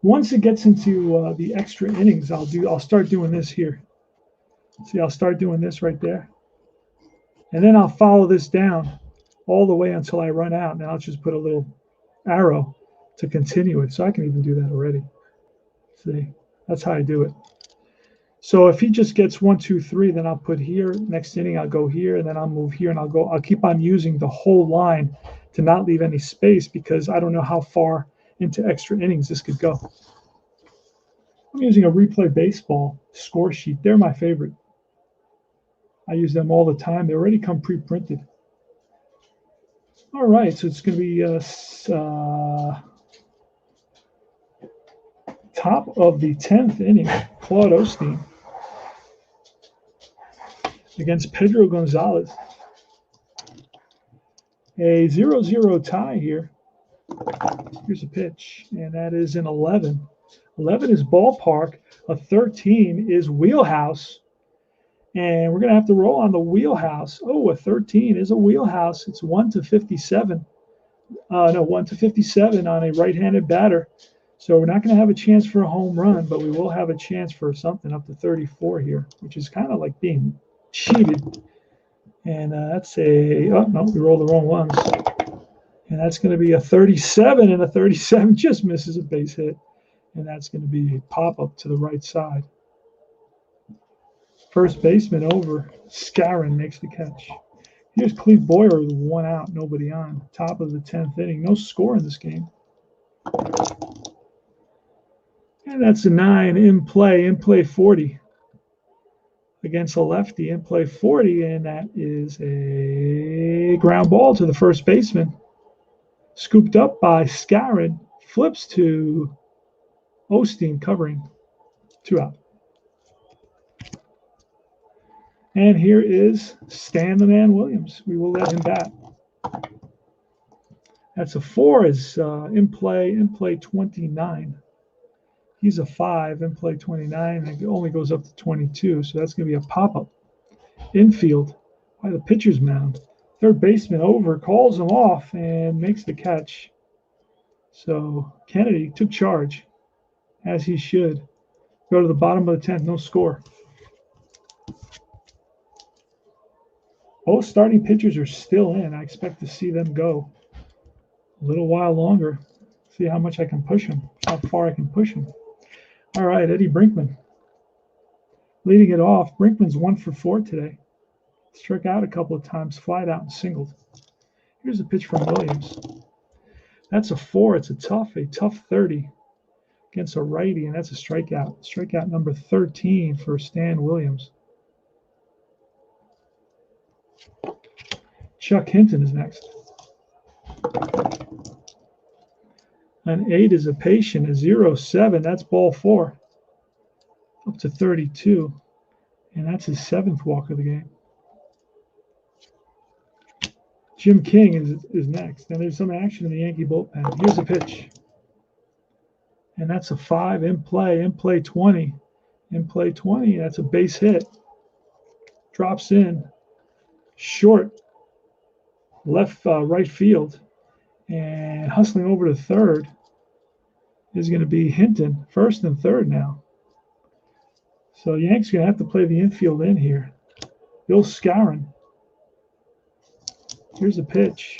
Once it gets into the extra innings, I'll start doing this here. See, I'll start doing this right there, and then I'll follow this down all the way until I run out. Now I'll just put a little arrow to continue it, so I can even do that already. See, that's how I do it. So if he just gets 1, 2, 3, then I'll put here. Next inning, I'll go here, and then I'll move here, and I'll keep on using the whole line to not leave any space, because I don't know how far into extra innings this could go. I'm using a Replay Baseball score sheet. They're my favorite. I use them all the time. They already come pre-printed. All right, so it's going to be top of the 10th inning. Claude Osteen against Pedro Gonzalez. A 0-0 tie here. Here's a pitch, and that is an 11. 11 is ballpark. A 13 is wheelhouse. And we're going to have to roll on the wheelhouse. Oh, a 13 is a wheelhouse. It's 1 to 57. 1 to 57 on a right-handed batter. So we're not going to have a chance for a home run, but we will have a chance for something up to 34 here, which is kind of like being cheated. And that's a, oh, no, we rolled the wrong ones. And that's going to be a 37, and a 37 just misses a base hit. And that's going to be a pop-up to the right side. First baseman over. Scarron makes the catch. Here's Cleve Boyer with 1 out, nobody on. Top of the 10th inning. No score in this game. And that's a 9 in play 40. Against a lefty, in play 40, and that is a ground ball to the first baseman. Scooped up by Scarron, flips to Osteen covering. 2 out. And here is Stan the Man Williams. We will let him bat. That's a 4 is in play 29. He's a 5 in play 29, and it only goes up to 22, so that's going to be a pop-up. Infield by the pitcher's mound. Third baseman over, calls him off, and makes the catch. So Kennedy took charge, as he should. Go to the bottom of the 10th, no score. Both starting pitchers are still in. I expect to see them go a little while longer. See how much I can push them, how far I can push them. All right, Eddie Brinkman leading it off. Brinkman's 1 for 4 today. Struck out a couple of times, flied out and singled. Here's a pitch from Williams. That's a 4. It's a tough 30 against a righty, and that's a strikeout. Strikeout number 13 for Stan Williams. Chuck Hinton is next. An 8 is a patient, a 0-7. That's ball 4. Up to 32. And that's his 7th walk of the game. Jim King is next. And there's some action in the Yankee bullpen. Here's a pitch. And that's a 5 in play 20. In play 20, that's a base hit. Drops in. Short. Right field. And hustling over to third is going to be Hinton, first and third now. So Yanks going to have to play the infield in here. Bill Scarron. Here's a pitch.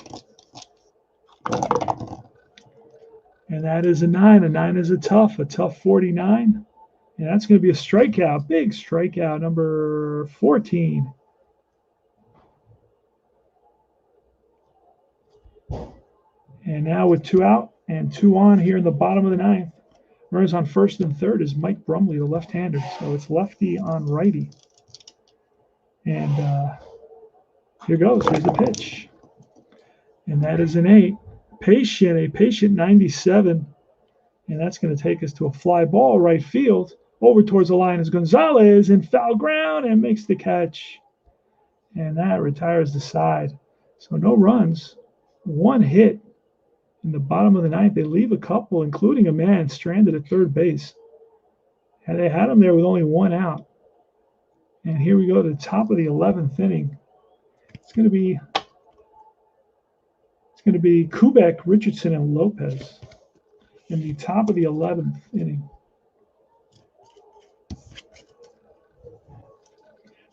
And that is a 9. A 9 is a tough 49. And that's going to be a strikeout, big strikeout, number 14. And now with 2 out and 2 on here in the bottom of the 9th. Runners on first and third is Mike Brumley, the left-hander. So it's lefty on righty. And Here goes. Here's the pitch. And that is an 8. A patient 97. And that's going to take us to a fly ball right field. Over towards the line is Gonzalez in foul ground and makes the catch. And that retires the side. So no runs, 1 hit in the bottom of the ninth. They leave a couple, including a man stranded at third base. And they had him there with only 1 out. And here we go to the top of the 11th inning. It's going to be Kubek, Richardson, and Lopez in the top of the 11th inning.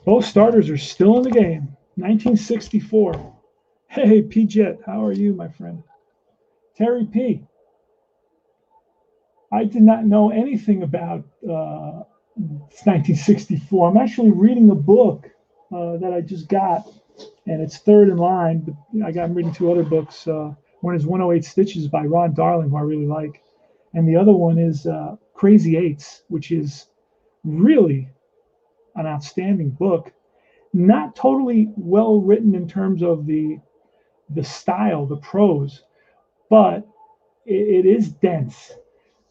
Both starters are still in the game. 1964. Hey, P. Jet, how are you, my friend? Terry P. I did not know anything about 1964. I'm actually reading a book that I just got, and it's third in line. But I'm reading 2 other books. One is 108 Stitches by Ron Darling, who I really like, and the other one is Crazy Eights, which is really an outstanding book. Not totally well written in terms of the style, the prose, but it is dense.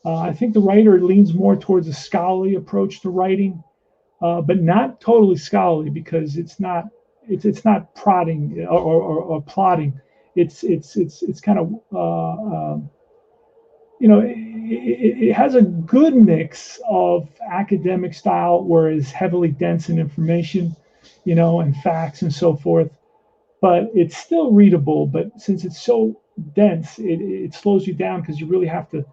I think the writer leans more towards a scholarly approach to writing, but not totally scholarly, because it's not prodding or plotting. It's kind of it has a good mix of academic style, whereas heavily dense in information, and facts and so forth. But it's still readable. But since it's so dense, it slows you down, because you really have to,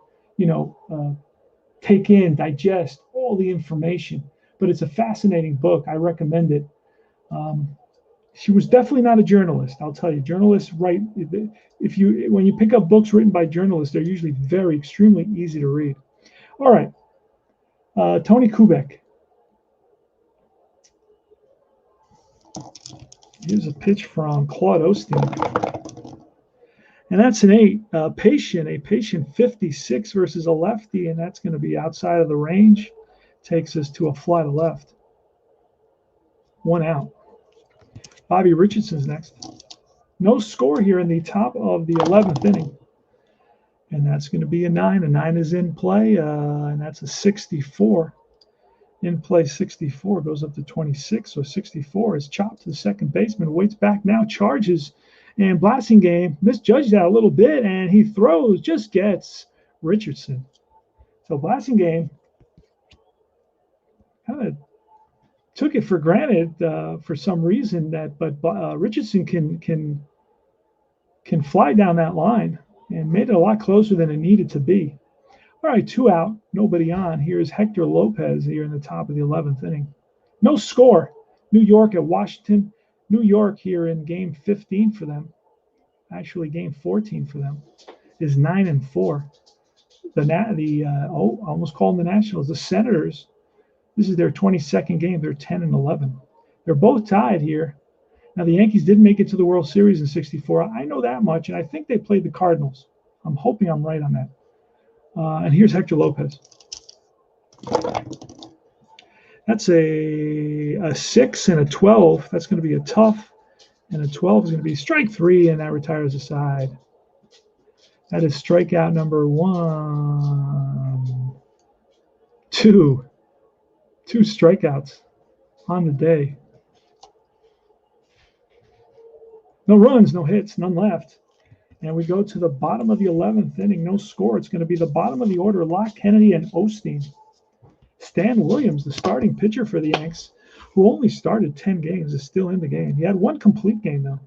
take in, digest all the information. But it's a fascinating book. I recommend it. She was definitely not a journalist. I'll tell you, journalists write. When you pick up books written by journalists, they're usually extremely easy to read. All right, Tony Kubek. Here's a pitch from Claude Osteen. And that's an 8. A patient 56 versus a lefty, and that's going to be outside of the range. Takes us to a fly to left. 1 out. Bobby Richardson's next. No score here in the top of the 11th inning. And that's going to be a 9. A 9 is in play, and that's a 64. In play 64 goes up to 26, so 64 is chopped to the second baseman, waits back now, charges, and Blasingame misjudged that a little bit, and he throws, just gets Richardson. So Blasingame kind of took it for granted for some reason, but Richardson can fly down that line and made it a lot closer than it needed to be. All right, 2 out, nobody on. Here's Hector Lopez here in the top of the 11th inning. No score. New York at Washington. New York here in game 15 for them. Actually, game 14 for them is 9-4. Almost called them the Nationals. The Senators. This is their 22nd game. They're 10-11. They're both tied here. Now, the Yankees did make it to the World Series in '64. I know that much, and I think they played the Cardinals. I'm hoping I'm right on that. And here's Hector Lopez. That's a 6 and a 12. That's going to be a tough. And a 12 is going to be strike 3, and that retires the side. That is strikeout number 1, 2. 2 strikeouts on the day. No runs, no hits, none left. And we go to the bottom of the 11th inning, no score. It's going to be the bottom of the order, Locke, Kennedy, and Osteen. Stan Williams, the starting pitcher for the Yanks, who only started 10 games, is still in the game. He had 1 complete game, though.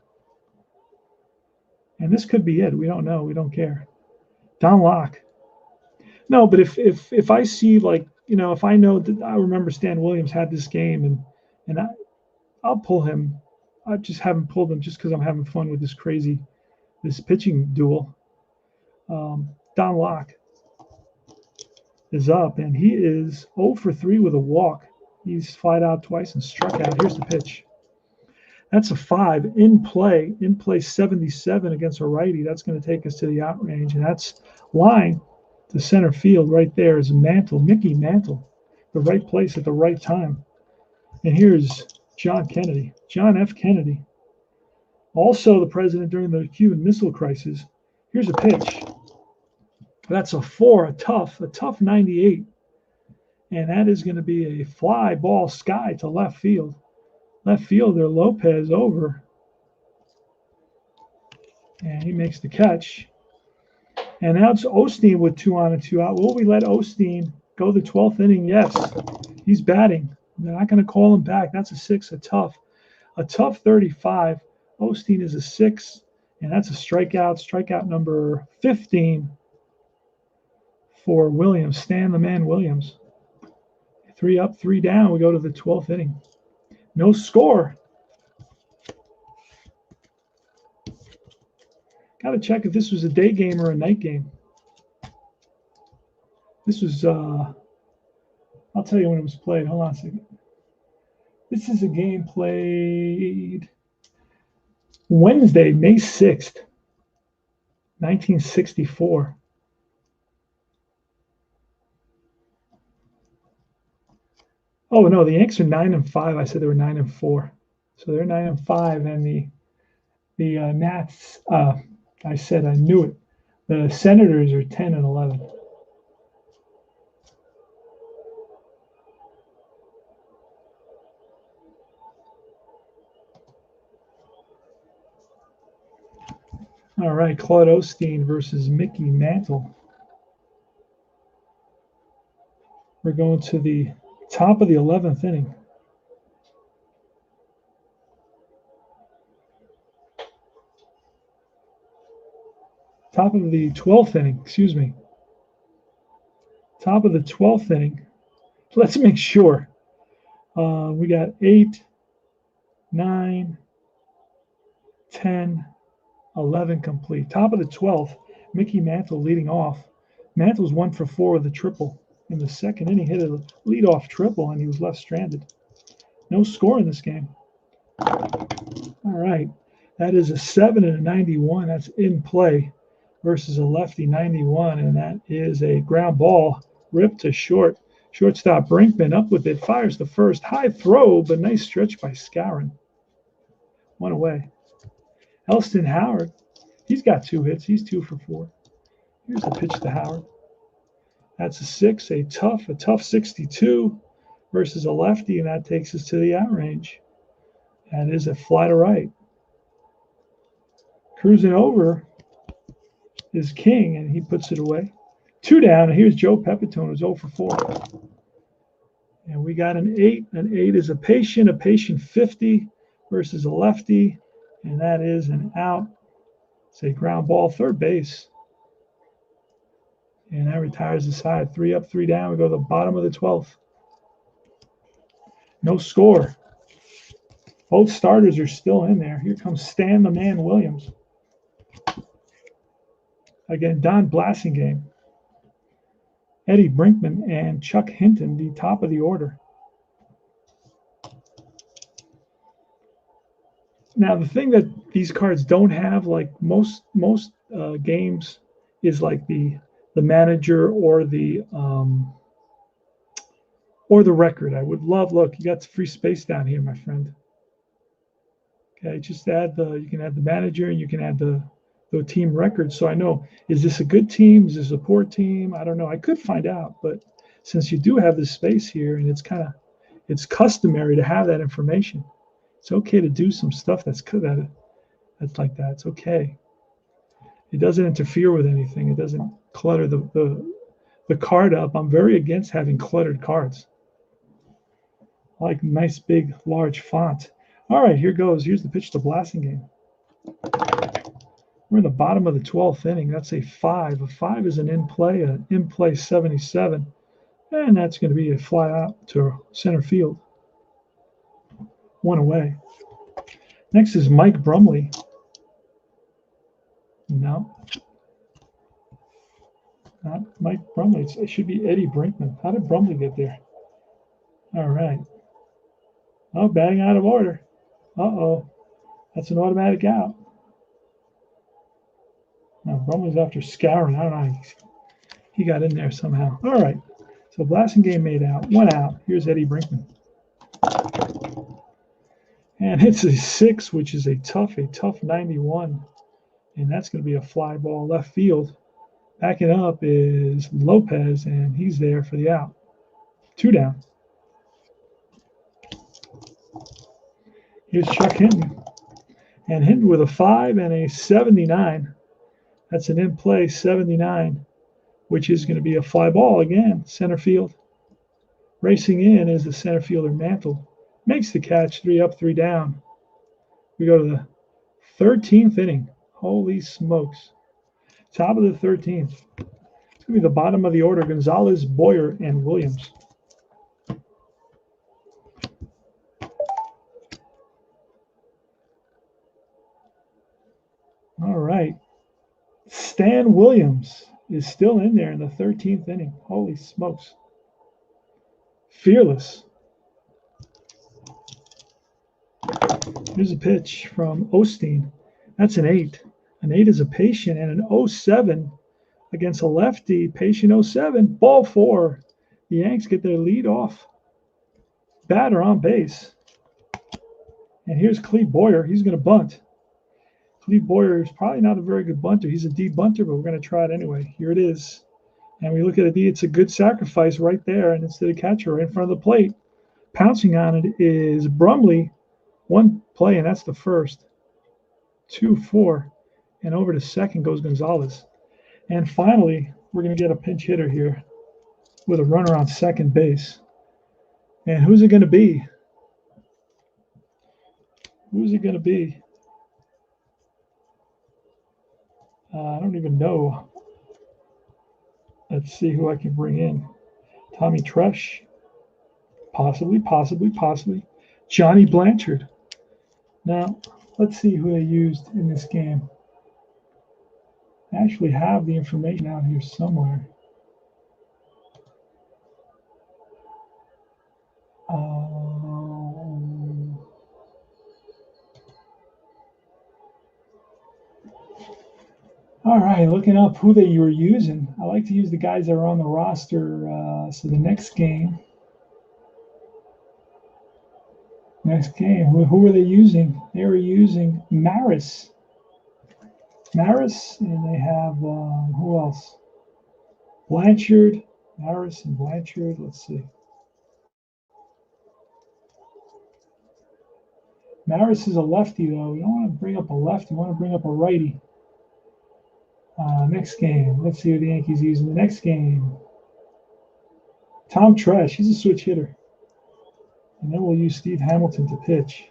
And this could be it. We don't know. We don't care. Don Locke. No, but if I see, if I know that I remember Stan Williams had this game, and I'll pull him. I just haven't pulled him just because I'm having fun with this pitching duel. Don Locke is up, and he is 0 for 3 with a walk. He's flied out twice and struck out. Here's the pitch. That's a 5 in play 77 against a righty. That's going to take us to the out range, and that's line to center field. Right there is Mickey Mantle, the right place at the right time. And here's John F. Kennedy. Also the president during the Cuban Missile Crisis. Here's a pitch. That's a 4, a tough 98. And that is going to be a fly ball sky to left field. Left fielder Lopez over. And he makes the catch. And now it's Osteen with 2 on and 2 out. Will we let Osteen go the 12th inning? Yes. He's batting. They're not going to call him back. That's a 6, a tough 35. Osteen is a 6, and that's a strikeout. Strikeout number 15 for Williams. Stan the Man Williams. 3 up, 3 down. We go to the 12th inning. No score. Got to check if this was a day game or a night game. This was, I'll tell you when it was played. Hold on a second. This is a game played Wednesday, May 6th, 1964. Oh, no, the Yankees are 9-5. I said they were 9-4. So they're 9-5, and the Nats, I said I knew it. The Senators are 10-11. All right, Claude Osteen versus Mickey Mantle. We're going to the top of the 11th inning. Top of the 12th inning, excuse me. Top of the 12th inning. Let's make sure. We got 8, 9, 10, 11 complete. Top of the 12th, Mickey Mantle leading off. Mantle's 1 for 4 with a triple. In the second inning, hit a leadoff triple, and he was left stranded. No score in this game. All right. That is a 7 and a 91. That's in play versus a lefty 91, and that is a ground ball ripped to short. Shortstop Brinkman up with it, fires the first. High throw, but nice stretch by Skowron. 1 away. Elston Howard, he's got 2 hits. He's 2 for 4. Here's the pitch to Howard. That's a 6, a tough 62 versus a lefty, and that takes us to the out range. That is a fly to right. Cruising over is King, and he puts it away. 2 down, and here's Joe Pepitone, who's 0 for 4. And we got an 8. An 8 is a patient 50 versus a lefty, and that is an out. It's a ground ball, third base. And that retires the side. 3 up, 3 down. We go to the bottom of the 12th. No score. Both starters are still in there. Here comes Stan the Man Williams. Again, Don Blasingame, Eddie Brinkman, and Chuck Hinton, the top of the order. Now, the thing that these cards don't have, like most games, is like the manager or the record. I would love. Look, you got free space down here, my friend. Okay, just add you can add the manager, and you can add the team record. So I know, is this a good team? Is this a poor team? I don't know. I could find out, but since you do have this space here, and it's customary to have that information. It's okay to do some stuff that's like that. It's okay. It doesn't interfere with anything. It doesn't clutter the card up. I'm very against having cluttered cards. I like nice, big, large font. All right, here goes. Here's the pitch to Blasingame. We're in the bottom of the 12th inning. That's a 5. A 5 is an in play 77. And that's going to be a fly out to center field. 1 away. Next is Mike Brumley. No. Not Mike Brumley. It should be Eddie Brinkman. How did Brumley get there? All right. Oh, batting out of order. Uh-oh. That's an automatic out. Now, Brumley's after Skowron. I don't know. He got in there somehow. All right. So Blasingame made out. 1 out. Here's Eddie Brinkman. And it's a 6, which is a tough 91. And that's going to be a fly ball left field. Backing up is Lopez, and he's there for the out. 2 down. Here's Chuck Hinton. And Hinton with a 5 and a 79. That's an in-play 79, which is going to be a fly ball again, center field. Racing in is the center fielder Mantle. Makes the catch, 3 up, 3 down. We go to the 13th inning. Holy smokes. Top of the 13th. It's going to be the bottom of the order, Gonzalez, Boyer, and Williams. All right. Stan Williams is still in there in the 13th inning. Holy smokes. Fearless. Here's a pitch from Osteen. That's an 8. An 8 is a patient, and an 07 against a lefty. Patient 07. Ball 4. The Yanks get their lead off batter on base. And here's Cleve Boyer. He's going to bunt. Cleve Boyer is probably not a very good bunter. He's a D bunter, but we're going to try it anyway. Here it is. And we look at a D. It's a good sacrifice right there. And it's to the catcher right in front of the plate. Pouncing on it is Brumley. 1 play, and that's the first. 2-4. And over to second goes Gonzalez. And finally, we're going to get a pinch hitter here with a runner on second base. And who's it going to be? Who's it going to be? I don't even know. Let's see who I can bring in. Tommy Tresh. Possibly. Johnny Blanchard. Now, let's see who they used in this game. I actually have the information out here somewhere. All right, looking up who they were using. I like to use the guys that are on the roster. So the next game, who were they using? They were using Maris, and they have who else? Blanchard, Maris and Blanchard. Let's see. Maris is a lefty, though. We don't want to bring up a lefty. We want to bring up a righty. Next game. Let's see who the Yankees use in the next game. Tom Tresh. He's a switch hitter. And then we'll use Steve Hamilton to pitch.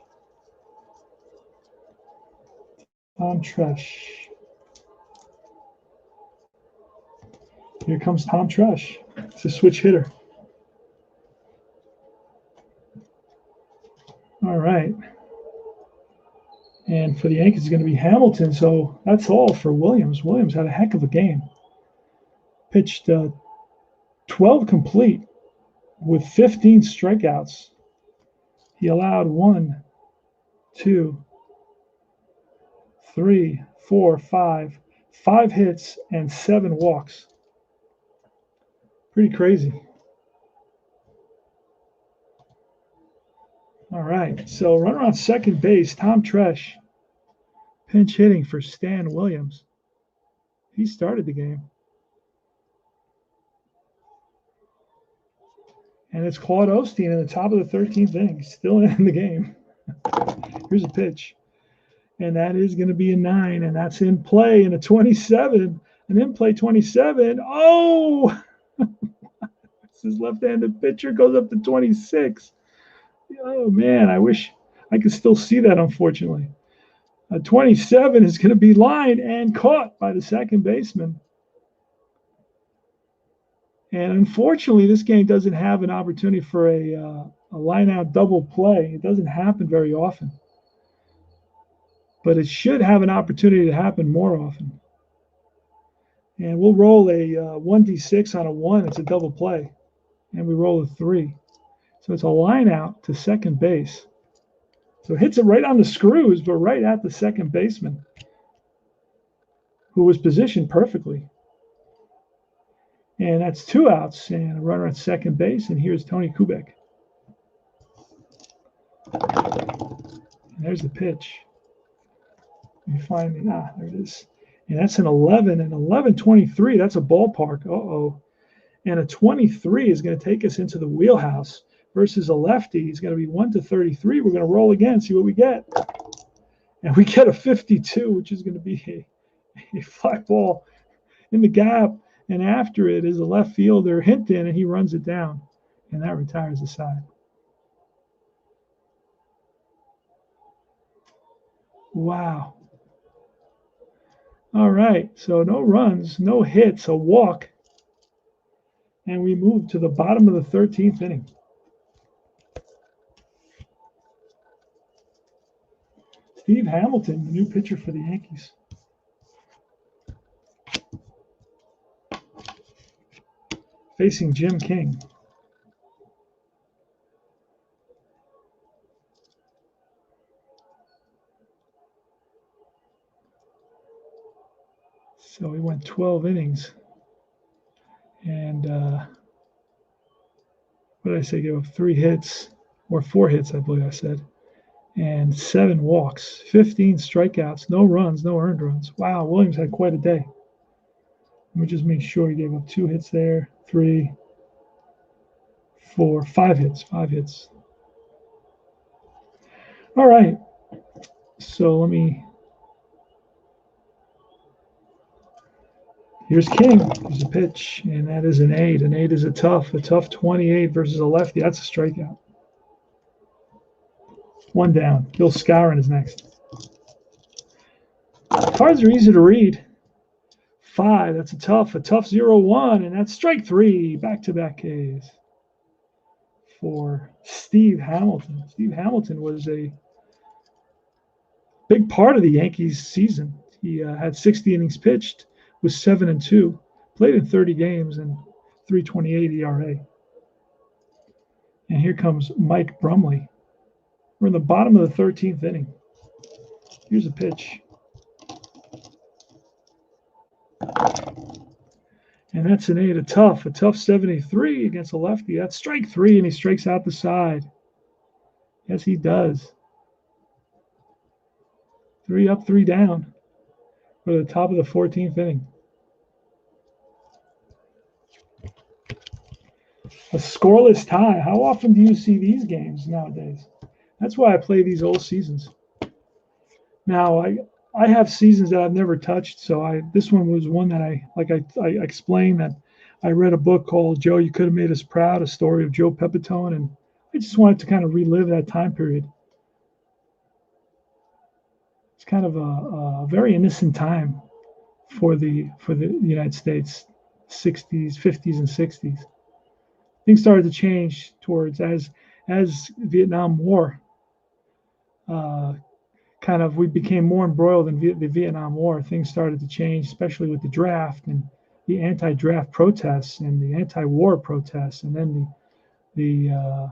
Tom Tresh. Here comes Tom Tresh. It's a switch hitter. All right. And for the Yankees, it's going to be Hamilton. So that's all for Williams. Williams had a heck of a game. Pitched 12 complete with 15 strikeouts. He allowed 1, 2, 3, 4, 5 hits and 7 walks. Pretty crazy. All right, so runner on second base, Tom Tresh, pinch hitting for Stan Williams. He started the game. And it's Claude Osteen in the top of the 13th inning, still in the game. Here's a pitch. And that is going to be a 9, and that's in play in a 27. An in-play 27. Oh! This left-handed pitcher goes up to 26. Oh, man, I wish I could still see that, unfortunately. A 27 is going to be lined and caught by the second baseman. And unfortunately, this game doesn't have an opportunity for a line-out double play. It doesn't happen very often. But it should have an opportunity to happen more often. And we'll roll a 1d6 on a 1. It's a double play. And we roll a 3. So it's a line out to second base. So it hits it right on the screws, but right at the second baseman, who was positioned perfectly. And that's 2 outs and a runner at second base. And here's Tony Kubek. There's the pitch. Let me find it. There it is. And that's an 11 and 11-23. That's a ballpark. And a 23 is going to take us into the wheelhouse versus a lefty. He's going to be 1-33. We're going to roll again, see what we get. And we get a 52, which is going to be a fly ball in the gap. And after it is a left fielder, Hinton, and he runs it down. And that retires the side. Wow. All right, so no runs, no hits, a walk. And we move to the bottom of the 13th inning. Steve Hamilton, the new pitcher for the Yankees. Facing Jim King. So he went 12 innings. And what did I say? Gave up 3 hits, or 4 hits, I believe I said. And 7 walks, 15 strikeouts, no runs, no earned runs. Wow, Williams had quite a day. Let me just make sure he gave up 2 hits there, 3, 4, 5 hits, 5 hits. All right, so here's King. There's a pitch, and that is an 8. An 8 is a tough 28 versus a lefty. That's a strikeout. 1 down. Bill Skowron is next. Cards are easy to read. 5, that's a tough 0-1, and that's strike 3. Back-to-back Ks for Steve Hamilton. Steve Hamilton was a big part of the Yankees season. He had 60 innings pitched, was 7-2, played in 30 games, and 3.28 ERA. And here comes Mike Brumley. We're in the bottom of the 13th inning. Here's a pitch. And that's an 8, a tough 73 against a lefty. That's strike 3, and he strikes out the side. Yes, he does. 3 up, 3 down for the top of the 14th inning. A scoreless tie. How often do you see these games nowadays? That's why I play these old seasons. Now, I have seasons that I've never touched, so this one was one that I explained that I read a book called Joe, You Could Have Made Us Proud, a story of Joe Pepitone, and I just wanted to kind of relive that time period. It's kind of a very innocent time for the United States, 60s, 50s, and 60s. Things started to change towards as Vietnam War we became more embroiled in the Vietnam War. Things started to change, especially with the draft and the anti-draft protests and the anti-war protests, and then the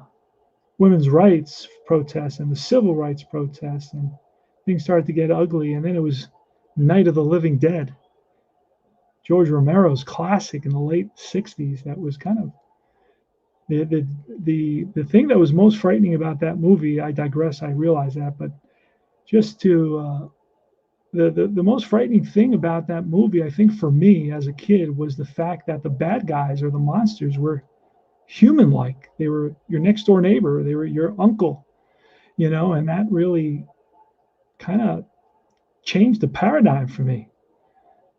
women's rights protests and the civil rights protests, and things started to get ugly. And then it was Night of the Living Dead, George Romero's classic in the late 60s. That was kind of the thing that was most frightening about that movie. I digress, I realize that, but just to the most frightening thing about that movie, I think for me as a kid, was the fact that the bad guys or the monsters were human-like. They were your next door neighbor. They were your uncle, and that really kind of changed the paradigm for me.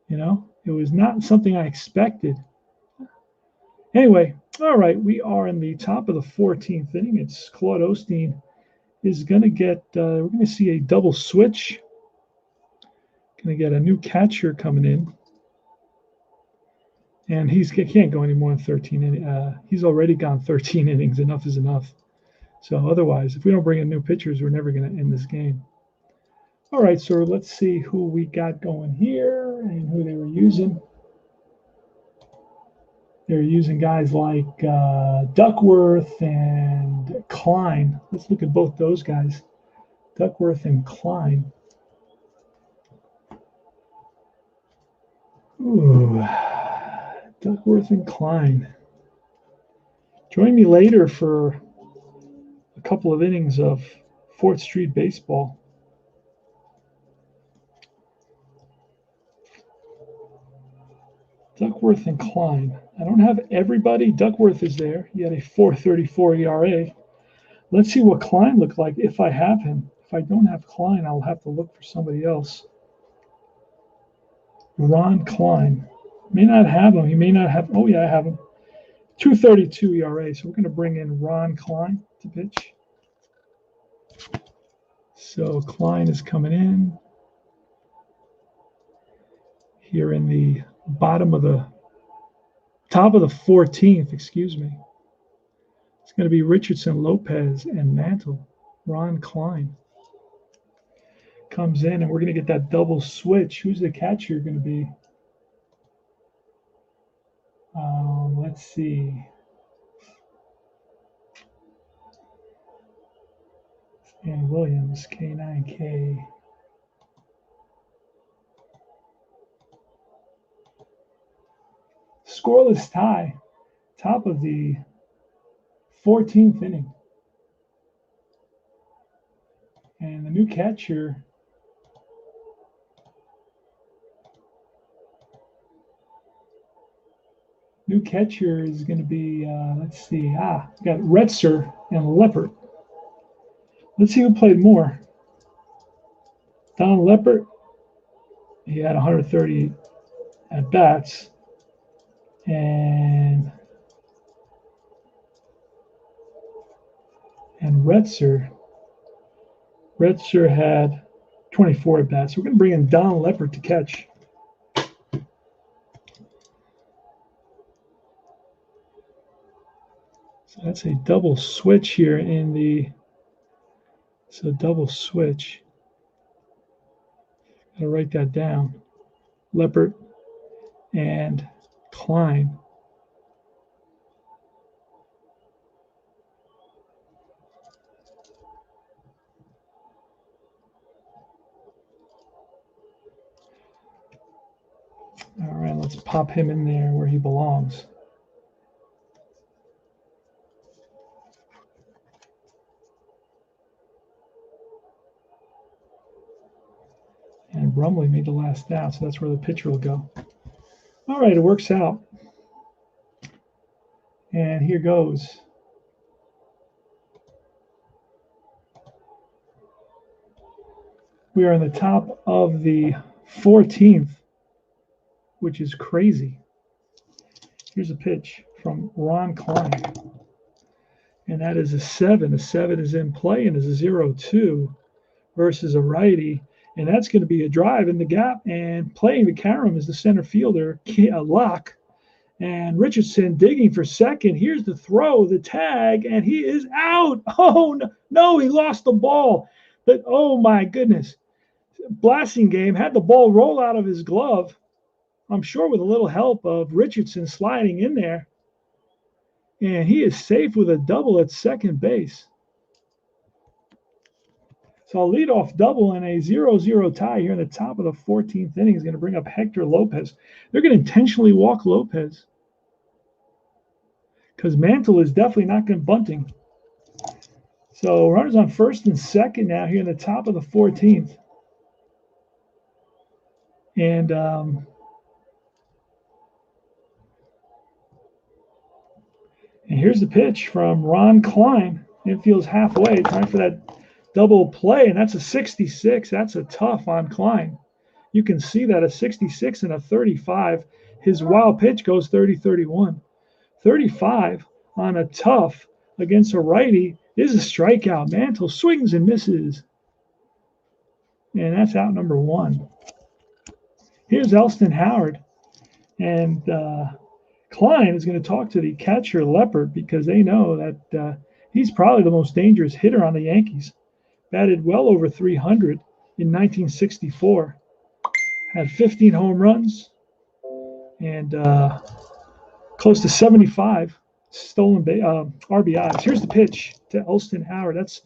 It was not something I expected. Anyway, all right, we are in the top of the 14th inning. It's Claude Osteen is going to get, we're going to see a double switch. Going to get a new catcher coming in. And he can't go any more than 13 innings. He's already gone 13 innings. Enough is enough. So otherwise, if we don't bring in new pitchers, we're never going to end this game. All right, so let's see who we got going here and who they were using. They're using guys like Duckworth and Klein. Let's look at both those guys, Duckworth and Klein. Ooh, Duckworth and Klein. Join me later for a couple of innings of 4th Street Baseball. Duckworth and Klein. I don't have everybody. Duckworth is there. He had a 4.34 ERA. Let's see what Klein looked like if I have him. If I don't have Klein, I'll have to look for somebody else. Ron Klein. May not have him. He may not have. Oh, yeah, I have him. 2.32 ERA. So we're going to bring in Ron Klein to pitch. So Klein is coming in here in the top of the 14th, excuse me. It's going to be Richardson, Lopez, and Mantle. Ron Klein comes in, and we're going to get that double switch. Who's the catcher going to be? Let's see. Stan Williams, K9K. Scoreless tie, top of the 14th inning. And the new catcher is going to be, let's see, we got Retzer and Leppert. Let's see who played more. Don Leppert, he had 130 at bats. And Retzer had 24 at bats. So we're going to bring in Don Leppert to catch. So that's a double switch here in the. So double switch. Gotta write that down. Leppert and Klein. All right, let's pop him in there where he belongs. And Brumley made the last out, so that's where the pitcher will go. All right, it works out. And here goes. We are in the top of the 14th, which is crazy. Here's a pitch from Ron Klein. And that is a 7. A 7 is in play and is a 0-2 versus a righty. And that's going to be a drive in the gap. And playing the carom is the center fielder, Locke. And Richardson digging for second. Here's the throw, the tag, and he is out. Oh, no, he lost the ball. But, oh, my goodness. Blasingame had the ball roll out of his glove. I'm sure with a little help of Richardson sliding in there. And he is safe with a double at second base. So a leadoff double and a 0-0 tie here in the top of the 14th inning is going to bring up Hector Lopez. They're going to intentionally walk Lopez because Mantle is definitely not going to bunting. So runners on first and second now here in the top of the 14th. And here's the pitch from Ron Klein. Infield's halfway, time for that double play, and that's a 66. That's a tough on Klein. You can see that a 66 and a 35. His wild pitch goes 30-31. 35 on a tough against a righty is a strikeout. Mantle swings and misses. And that's out number 1. Here's Elston Howard. And Klein is going to talk to the catcher Leppert because they know that he's probably the most dangerous hitter on the Yankees. Batted well over 300 in 1964. Had 15 home runs and close to 75 stolen RBIs. Here's the pitch to Elston Howard. That's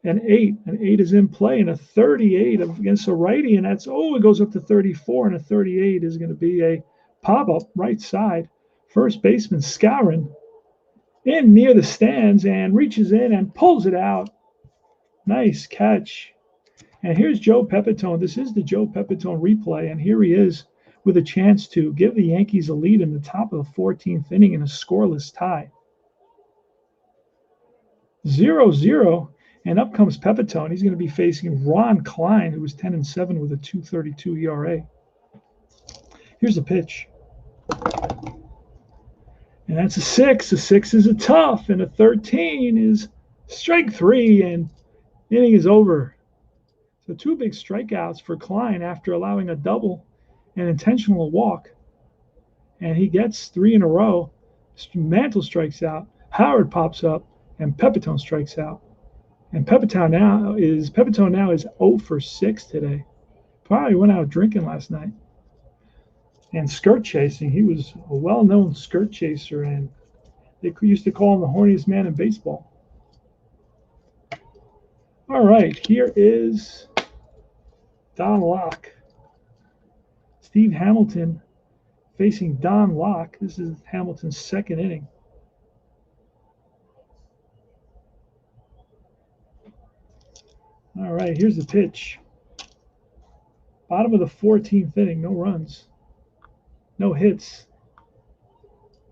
an 8. An 8 is in play, and a 38 against a righty, and that's, it goes up to 34, and a 38 is going to be a pop-up right side. First baseman Skowron in near the stands and reaches in and pulls it out. Nice catch. And here's Joe Pepitone. This is the Joe Pepitone replay, and here he is with a chance to give the Yankees a lead in the top of the 14th inning in a scoreless tie. 0-0, and up comes Pepitone. He's going to be facing Ron Klein, who was 10-7 with a 2.32 ERA. Here's the pitch. And that's a 6. A 6 is a tough, and a 13 is strike 3, and inning is over. So 2 big strikeouts for Klein after allowing a double and intentional walk. And he gets 3 in a row. Mantle strikes out, Howard pops up, and Pepitone strikes out. And Pepitone now is 0 for 6 today. Probably went out drinking last night. And skirt chasing. He was a well-known skirt chaser, and they used to call him the horniest man in baseball. All right, here is Don Locke. Steve Hamilton facing Don Locke. This is Hamilton's second inning. All right, here's the pitch. Bottom of the 14th inning, no runs, no hits.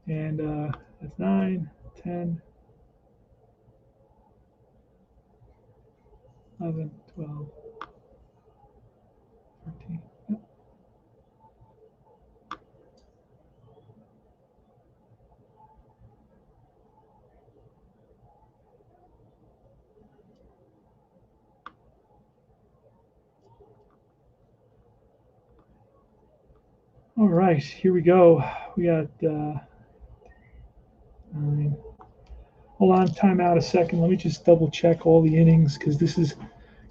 And that's 9, 10, 11, 12, 13. Yep. All right, here we go. We got 9. Hold on, time out a second. Let me just double check all the innings because this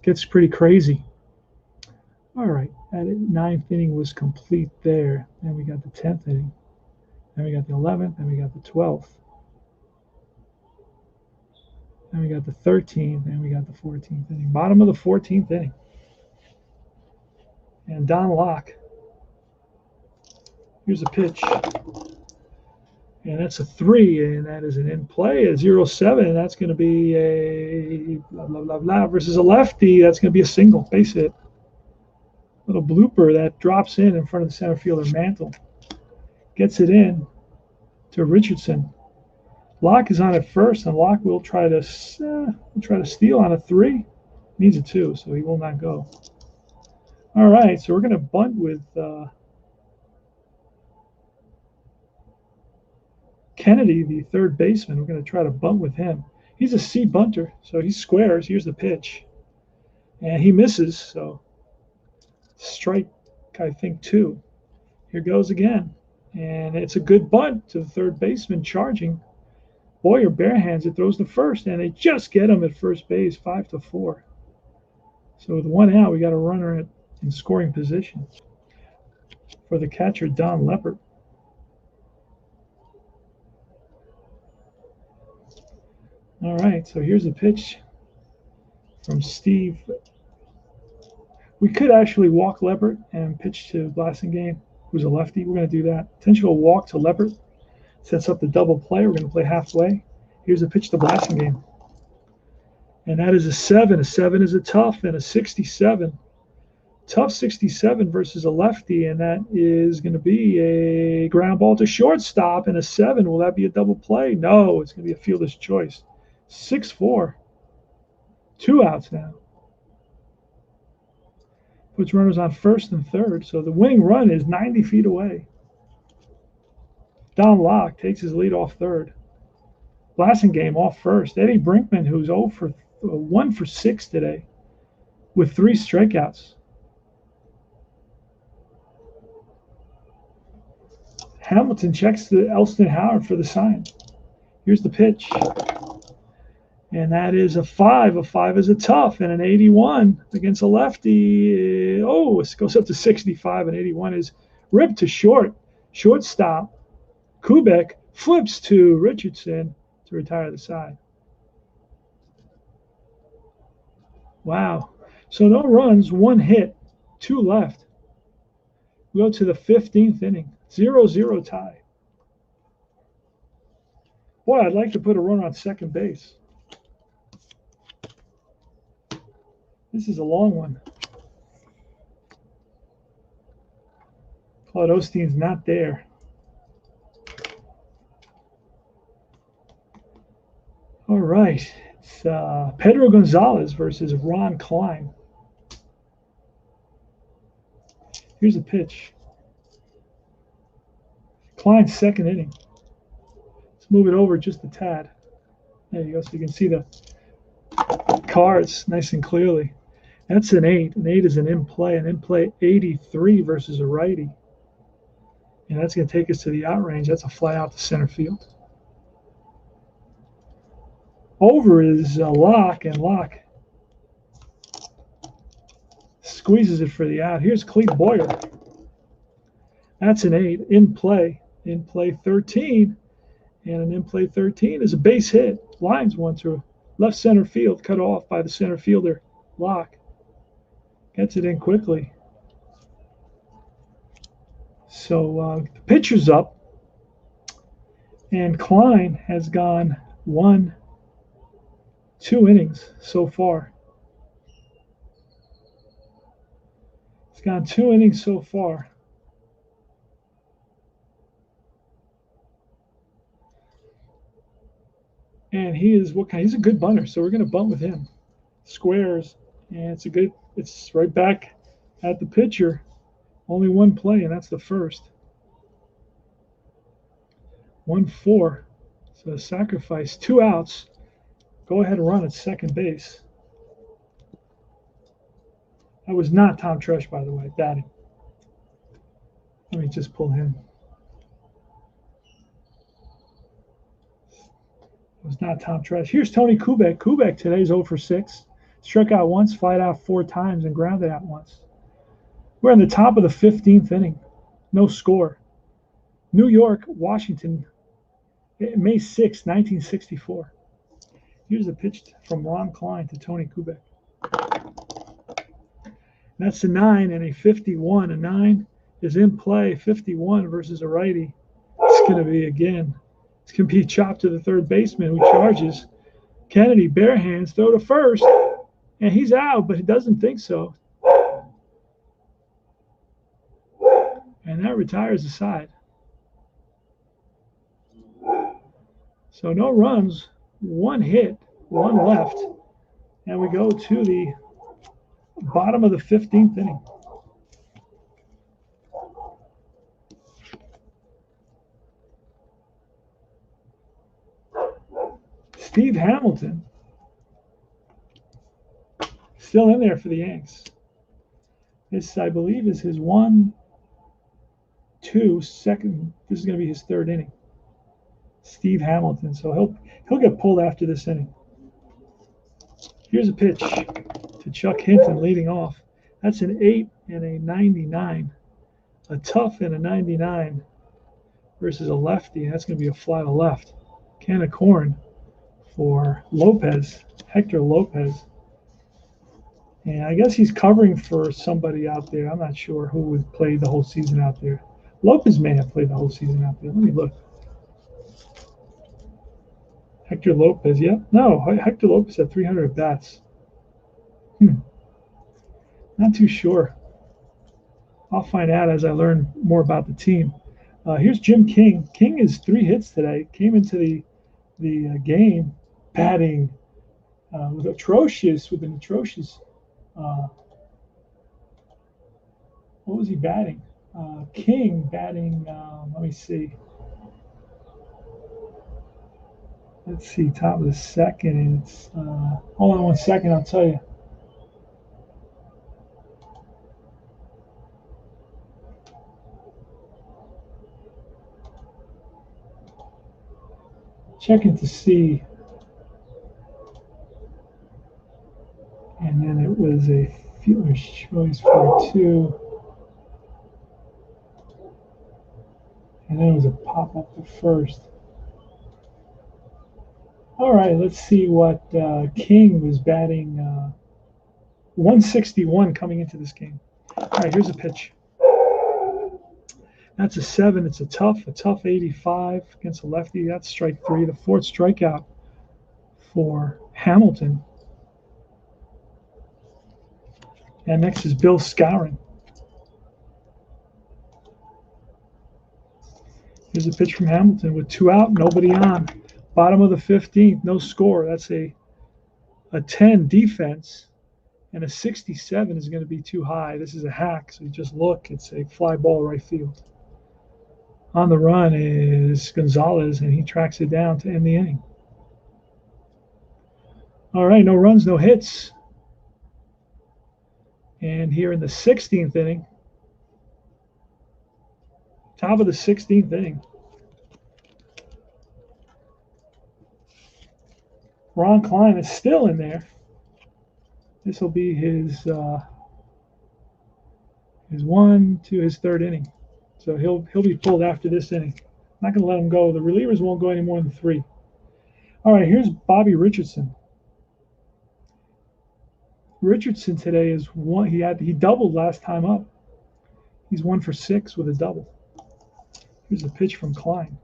gets pretty crazy. All right, that 9th inning was complete there. Then we got the 10th inning. Then we got the 11th. Then we got the 12th. Then we got the 13th. Then we got the 14th inning. Bottom of the 14th inning. And Don Locke. Here's a pitch. And that's a 3, and that is an in play. A 0-7, that's going to be a blah, blah, blah, blah versus a lefty. That's going to be a single base hit. Little blooper that drops in front of the center fielder Mantle. Gets it in to Richardson. Locke is on at first, and Locke will try to steal on a 3. Needs a 2, so he will not go. All right, so we're going to bunt with Kennedy, the third baseman. We're going to try to bunt with him. He's a C bunter, so he squares. Here's the pitch. And he misses, so strike, I think, 2. Here goes again. And it's a good bunt to the third baseman charging. Boyer barehands it, throws to first, and they just get him at first base, 5-4. So with 1 out, we got a runner in scoring position for the catcher, Don Leppert. All right, so here's a pitch from Steve. We could actually walk Leppert and pitch to Blasingame, who's a lefty. We're going to do that. Intentional walk to Leppert sets up the double play. We're going to play halfway. Here's a pitch to Blasingame. And that is a 7. A 7 is a tough, and a 67. Tough 67 versus a lefty, and that is going to be a ground ball to shortstop, and a 7. Will that be a double play? No, it's going to be a fielder's choice. 6-4. 2 outs now. Puts runners on first and third. So the winning run is 90 feet away. Don Locke takes his lead off third. Blasingame off first. Eddie Brinkman, who's 1 for 6 today with 3 strikeouts. Hamilton checks to Elston Howard for the sign. Here's the pitch. And that is a 5. A 5 is a tough, and an 81 against a lefty. Oh, it goes up to 65, and 81 is ripped to short. Shortstop. Kubek flips to Richardson to retire the side. Wow. So no runs, 1 hit, 2 left. We go to the 15th inning. 0-0 tie. Boy, I'd like to put a runner on second base. This is a long one. Claude Osteen's not there. All right. It's Pedro Gonzalez versus Ron Klein. Here's a pitch. Klein's second inning. Let's move it over just a tad. There you go, so you can see the cards nice and clearly. That's an 8. An 8 is an in-play. An in-play 83 versus a righty. And that's going to take us to the out range. That's a fly out to center field. Over is Lock, and Lock squeezes it for the out. Here's Clete Boyer. That's an 8. In-play. In-play 13. And an in-play 13 is a base hit. Lines one to left center field, cut off by the center fielder, Lock. Gets it in quickly. So the pitcher's up, and Klein has gone 2 innings so far. He's gone 2 innings so far. And he's a good bunter, so we're going to bunt with him. Squares, and it's right back at the pitcher. Only one play, and that's the first. 1-4. So sacrifice, 2 outs. Go ahead and run at second base. That was not Tom Tresh, by the way, batting. Let me just pull him. It was not Tom Tresh. Here's Tony Kubek. Kubek today's 0 for 6. Struck out once, flied out 4 times, and grounded out once. We're in the top of the 15th inning. No score. New York, Washington, May 6, 1964. Here's a pitch from Ron Klein to Tony Kubek. That's a 9 and a 51. A 9 is in play, 51 versus a righty. It's going to be, again, it's going to be chopped to the third baseman who charges. Kennedy, bare hands, throw to first, and he's out, but he doesn't think so. And that retires the side. So no runs, 1 hit, 1 left, and we go to the bottom of the 15th inning. Steve Hamilton still in there for the Yanks. This, I believe, is his 1-2 second. This is going to be his 3rd inning. Steve Hamilton. So he'll get pulled after this inning. Here's a pitch to Chuck Hinton leading off. That's an 8 and a 99. A tough and a 99 versus a lefty. That's going to be a fly to left. Can of corn for Lopez, Hector Lopez. And I guess he's covering for somebody out there. I'm not sure who would play the whole season out there. Lopez may have played the whole season out there. Let me look. Hector Lopez, yeah. No, Hector Lopez had 300 bats. Not too sure. I'll find out as I learn more about the team. Here's Jim King. King is 3 hits today. Came into the game batting with an atrocious. What was he batting? King batting. Let me see. Let's see, top of the second. And it's hold on 1 second. I'll tell you. Checking to see. And then it was a fielder's choice for 2. And then it was a pop up to first. All right, let's see what King was batting. 161 coming into this game. All right, here's a pitch. That's a 7. It's a tough 85 against a lefty. That's strike 3. The 4th strikeout for Hamilton. And next is Bill Skowron. Here's a pitch from Hamilton with 2 out, nobody on. Bottom of the 15th, no score. That's a 10 defense, and a 67 is going to be too high. This is a hack, so you just look. It's a fly ball right field. On the run is Gonzalez, and he tracks it down to end the inning. All right, no runs, no hits. And here in the 16th inning, top of the 16th inning, Ron Klein is still in there. This will be his his third inning. So he'll be pulled after this inning. I'm not going to let him go. The relievers won't go any more than 3. All right, here's Bobby Richardson. Richardson today is one. He doubled last time up. He's 1 for 6 with a double. Here's a pitch from Klein.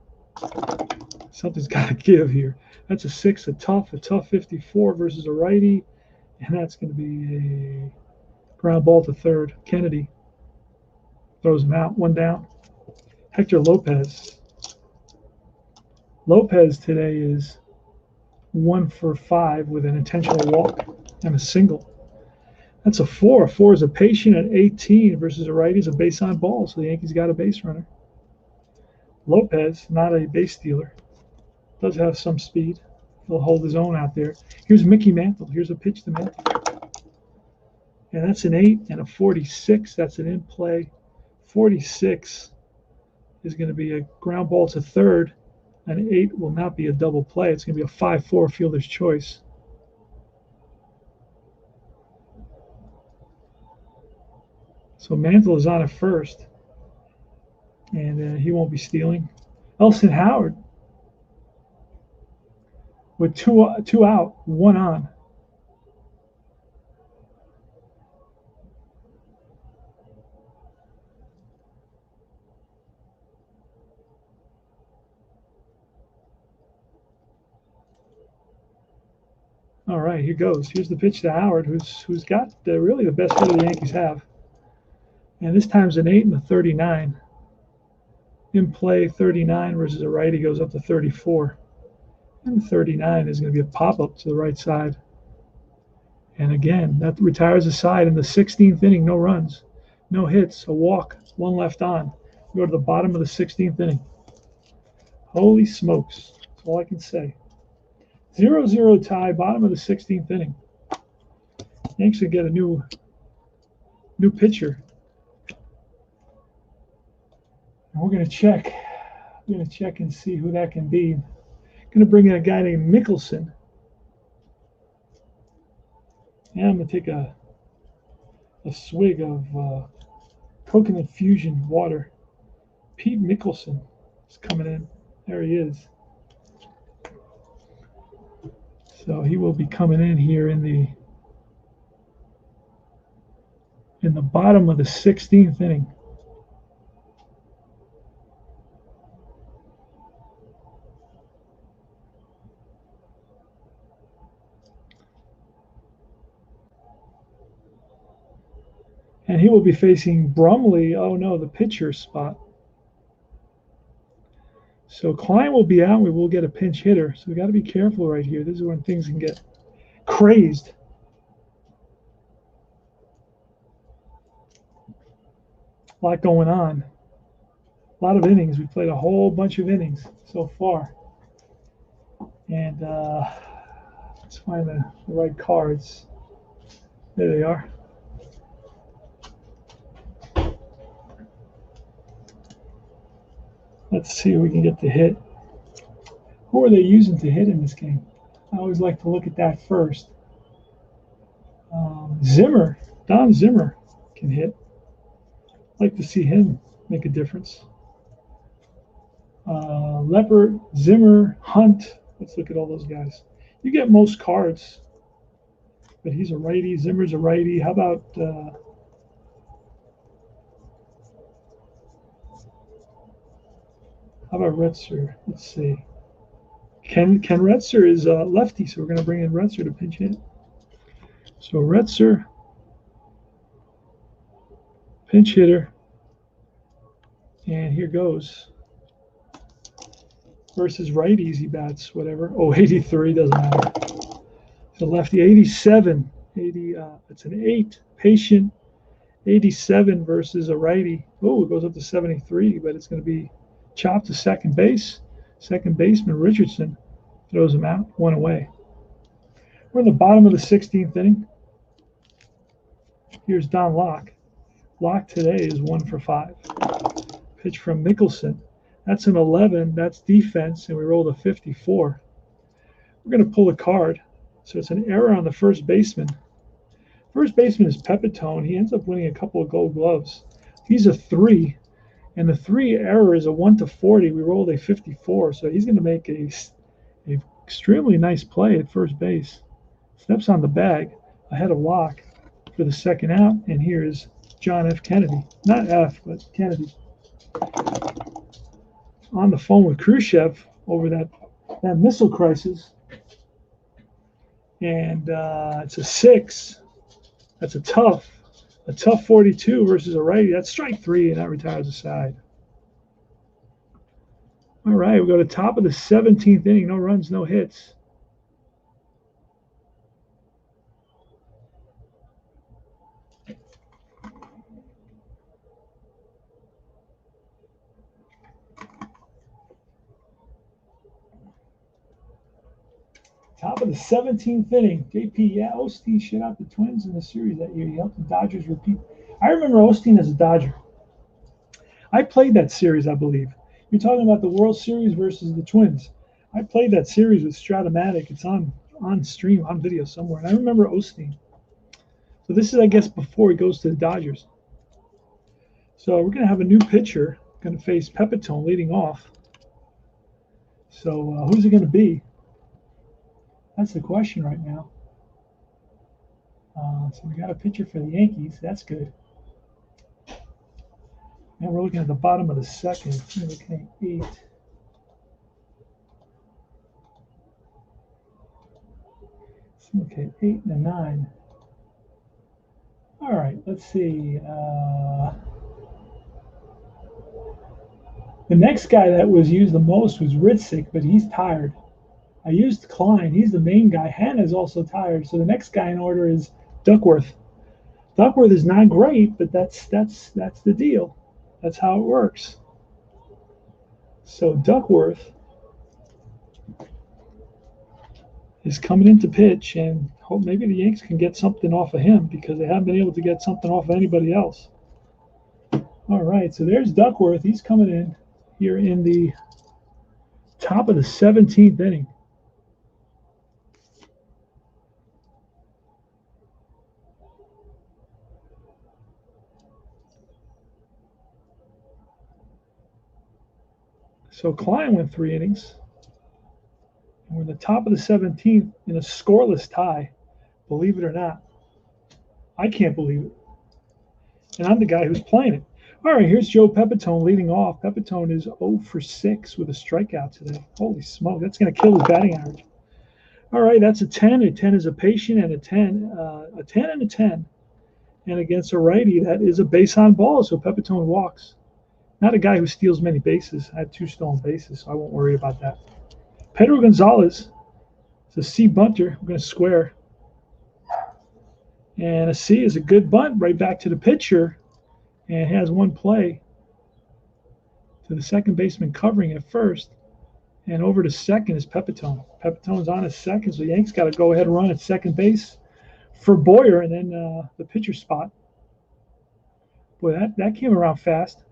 Something's got to give here. That's a 6, a tough 54 versus a righty, and that's going to be a ground ball to third. Kennedy throws him out, 1 down. Hector Lopez. Lopez today is 1 for 5 with an intentional walk and a single. That's a 4. A 4 is a patient at 18 versus a righty is a base on ball, so the Yankees got a base runner. Lopez, not a base stealer, does have some speed. He'll hold his own out there. Here's Mickey Mantle. Here's a pitch to Mantle. And that's an 8 and a 46. That's an in-play. 46 is going to be a ground ball to third. An 8 will not be a double play. It's going to be a 5-4 fielder's choice. So Mantle is on at first, and he won't be stealing. Elson Howard with 2 out, 1 on. All right, here goes. Here's the pitch to Howard, who's got really the best hitter the Yankees have. And this time's an 8 and a 39. In play, 39 versus a righty goes up to 34. And the 39 is going to be a pop-up to the right side. And again, that retires a side in the 16th inning. No runs, no hits, a walk, 1 left on. We go to the bottom of the 16th inning. Holy smokes. That's all I can say. 0-0 tie, bottom of the 16th inning. Yankees will get a new pitcher. And we're going to check. We're going to check and see who that can be. Going to bring in a guy named Mickelson. And I'm going to take a swig of coconut fusion water. Pete Mickelson is coming in. There he is. So he will be coming in here in the bottom of the 16th inning. And he will be facing Brumley. Oh no, the pitcher spot. So Klein will be out. We will get a pinch hitter. So we got to be careful right here. This is when things can get crazed. A lot going on. A lot of innings. We played a whole bunch of innings so far. And let's find the right cards. There they are. Let's see if we can get the hit. Who are they using to hit in this game? I always like to look at that first. Zimmer, Don Zimmer can hit. I'd like to see him make a difference. Leppert, Zimmer, Hunt. Let's look at all those guys. You get most cards, but he's a righty. Zimmer's a righty. How about Retzer? Let's see. Ken Retzer is lefty, so we're going to bring in Retzer to pinch hit. So Retzer, Pinch hitter. And here goes. Versus righties, he bats, whatever. Oh, 83, doesn't matter. So lefty, 87. 80, it's an 8. Patient, 87 versus a righty. Oh, it goes up to 73, but it's going to be chopped to second base. Second baseman Richardson throws him out, 1 away. We're in the bottom of the 16th inning. Here's Don Locke. Locke today is 1 for 5. Pitch from Mickelson. That's an 11. That's defense, and we rolled a 54. We're going to pull a card. So it's an error on the first baseman. First baseman is Pepitone. He ends up winning a couple of gold gloves. He's a 3, and the 3 error is a 1 to 40. We rolled a 54, so he's going to make a extremely nice play at first base. Steps on the bag ahead of Locke for the second out, and here is John F. Kennedy. Not F, but Kennedy. On the phone with Khrushchev over that missile crisis. And it's a 6. That's a tough 42 versus a righty. That's strike 3, and that retires the side. All right, we go to top of the 17th inning. No runs, no hits. Top of the 17th inning. JP, yeah, Osteen shut out the Twins in the series that year. He helped the Dodgers repeat. I remember Osteen as a Dodger. I played that series, I believe. You're talking about the World Series versus the Twins. I played that series with Stratomatic. It's on stream, on video somewhere. And I remember Osteen. So this is, I guess, before he goes to the Dodgers. So we're going to have a new pitcher going to face Pepitone leading off. So who's it going to be? That's the question right now. So we got a pitcher for the Yankees. That's good. And we're looking at the bottom of the second. We're looking at 8. Okay, 8 and a 9. All right, let's see. The next guy that was used the most was Ritzik, but he's tired. I used Klein. He's the main guy. Hannah's also tired. So the next guy in order is Duckworth. Duckworth is not great, but that's the deal. That's how it works. So Duckworth is coming in to pitch, and hope maybe the Yanks can get something off of him because they haven't been able to get something off of anybody else. All right, so there's Duckworth. He's coming in here in the top of the 17th inning. So Klein went 3 innings. And we're in the top of the 17th in a scoreless tie. Believe it or not. I can't believe it. And I'm the guy who's playing it. All right, here's Joe Pepitone leading off. Pepitone is 0 for 6 with a strikeout today. Holy smoke, that's going to kill his batting average. All right, that's a 10. A 10 is a patient, and a 10 and a 10. And against a righty, that is a base on ball, so Pepitone walks. Not a guy who steals many bases. I have 2 stolen bases, so I won't worry about that. Pedro Gonzalez is a C bunter. We're going to square. And a C is a good bunt right back to the pitcher. And has 1 play to the second baseman covering at first. And over to second is Pepitone. Pepitone's on his second, so Yanks got to go ahead and run at second base for Boyer, and then the pitcher spot. Boy, that came around fast.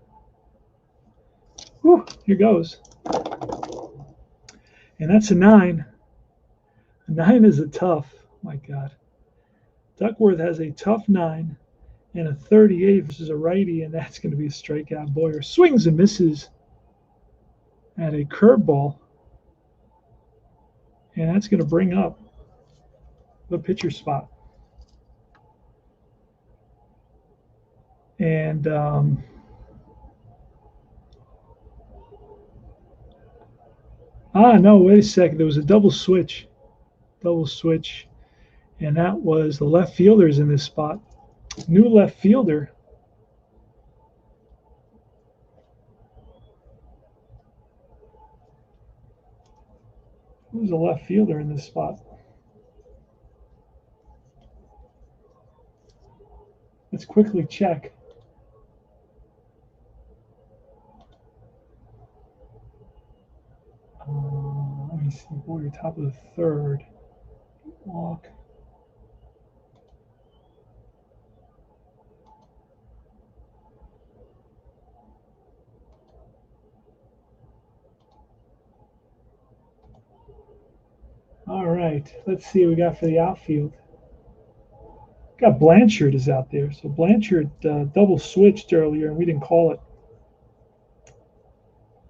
Whew, here goes. And that's a 9. A 9 is a tough. My God. Duckworth has a tough 9 and a 38 versus a righty, and that's going to be a strikeout. Boyer swings and misses at a curveball. And that's going to bring up the pitcher spot. And no, wait a second. There was a double switch. And that was the left fielders in this spot. New left fielder Who's a left fielder in this spot? Let's quickly check. Let me see. Boy, you're top of the third. Walk. All right. Let's see what we got for the outfield. Got Blanchard is out there. So Blanchard double switched earlier, and we didn't call it.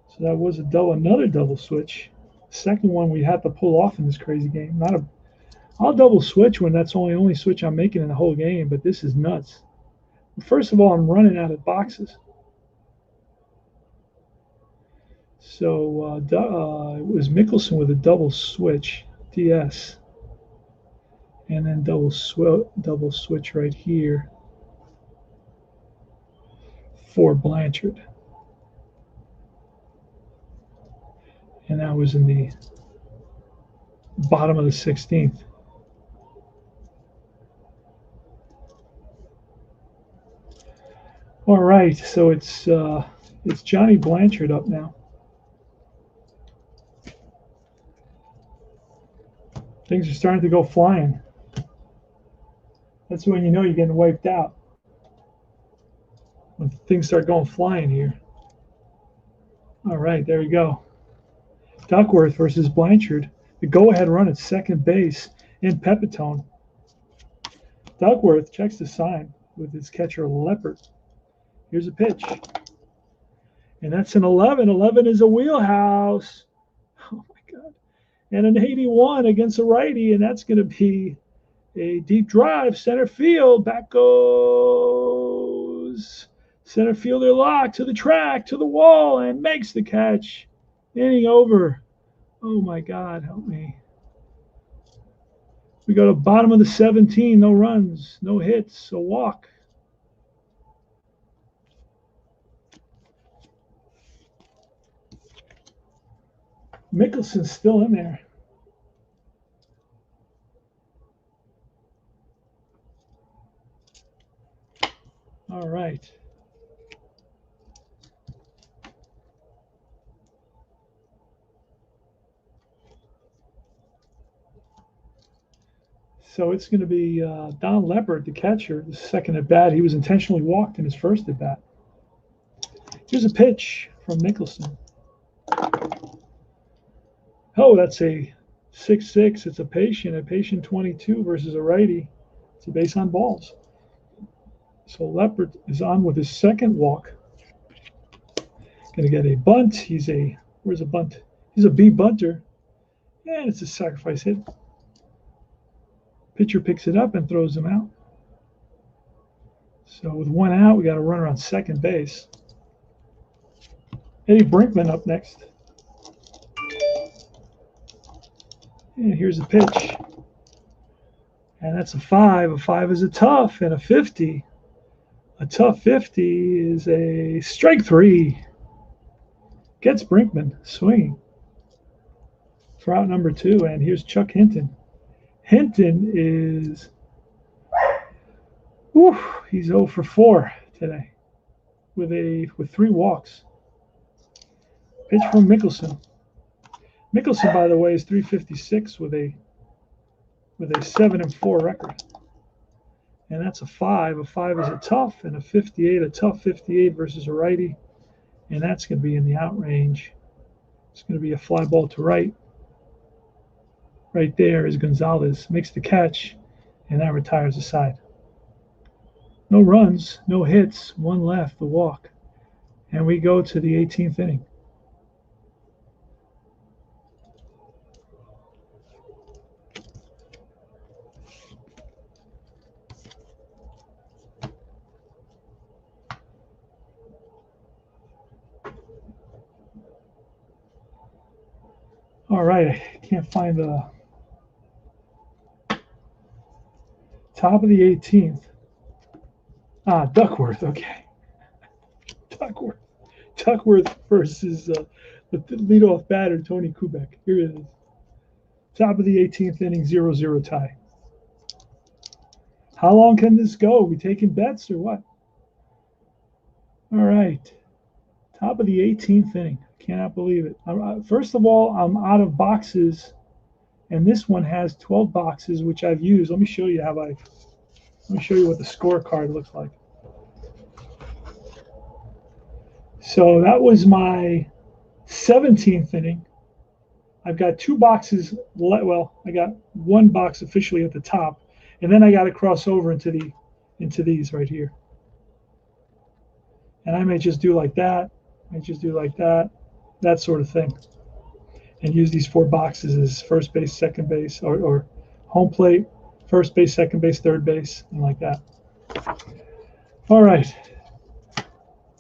So that was another double switch. Second one we had to pull off in this crazy game. I'll double switch when that's only switch I'm making in the whole game, but this is nuts. First of all, I'm running out of boxes. So it was Mickelson with a double switch, DS. And then double switch right here for Blanchard. And that was in the bottom of the 16th. All right, so it's Johnny Blanchard up now. Things are starting to go flying. That's when you know you're getting wiped out. When things start going flying here. All right, there we go. Duckworth versus Blanchard. The go-ahead run at second base in Pepitone. Duckworth checks the sign with his catcher Leopard. Here's a pitch. And that's an 11. 11 is a wheelhouse. Oh, my God. And an 81 against a righty, and that's going to be a deep drive. Center field. Back goes center fielder Locke to the track, to the wall, and makes the catch. Inning over. Oh, my God. Help me. We go to bottom of the 17. No runs, no hits, a walk. Mickelson's still in there. All right. So it's going to be Don Leopard, the catcher, the second at bat. He was intentionally walked in his first at bat. Here's a pitch from Mickelson. Oh, that's a 6-6. It's a patient 22 versus a righty. It's a base on balls. So Leopard is on with his second walk. Going to get a bunt. Where's a bunt? He's a B bunter. And it's a sacrifice hit. Pitcher picks it up and throws him out. So with one out, we got a runner on second base. Eddie Brinkman up next. And here's the pitch. And that's a 5. A 5 is a tough, and a 50. A tough 50 is a strike 3. Gets Brinkman swinging for out number 2. And here's Chuck Hinton. Hinton is, he's 0 for 4 today with 3 walks. Pitch from Mickelson. Mickelson, by the way, is 356 with a 7-4 record. And that's a 5. A 5 is a tough, and a 58, a tough 58 versus a righty. And that's going to be in the out range. It's going to be a fly ball to right. Right there is Gonzalez. Makes the catch, and that retires the side. No runs, no hits, 1 left, the walk. And we go to the 18th inning. All right, I can't find the top of the 18th. Duckworth, okay. Duckworth versus the leadoff batter, Tony Kubek. Here it is. Top of the 18th inning, 0-0 tie. How long can this go? Are we taking bets or what? All right. Top of the 18th inning. Cannot believe it. First of all, I'm out of boxes, and this one has 12 boxes, which I've used. Let me show you let me show you what the scorecard looks like. So that was my 17th inning. I've got 2 boxes. Well, I got 1 box officially at the top, and then I got to cross over into these right here. And I may just do like that. I may just do like that, that sort of thing, and use these 4 boxes as first base, second base, or home plate, first base, second base, third base, and like that. All right.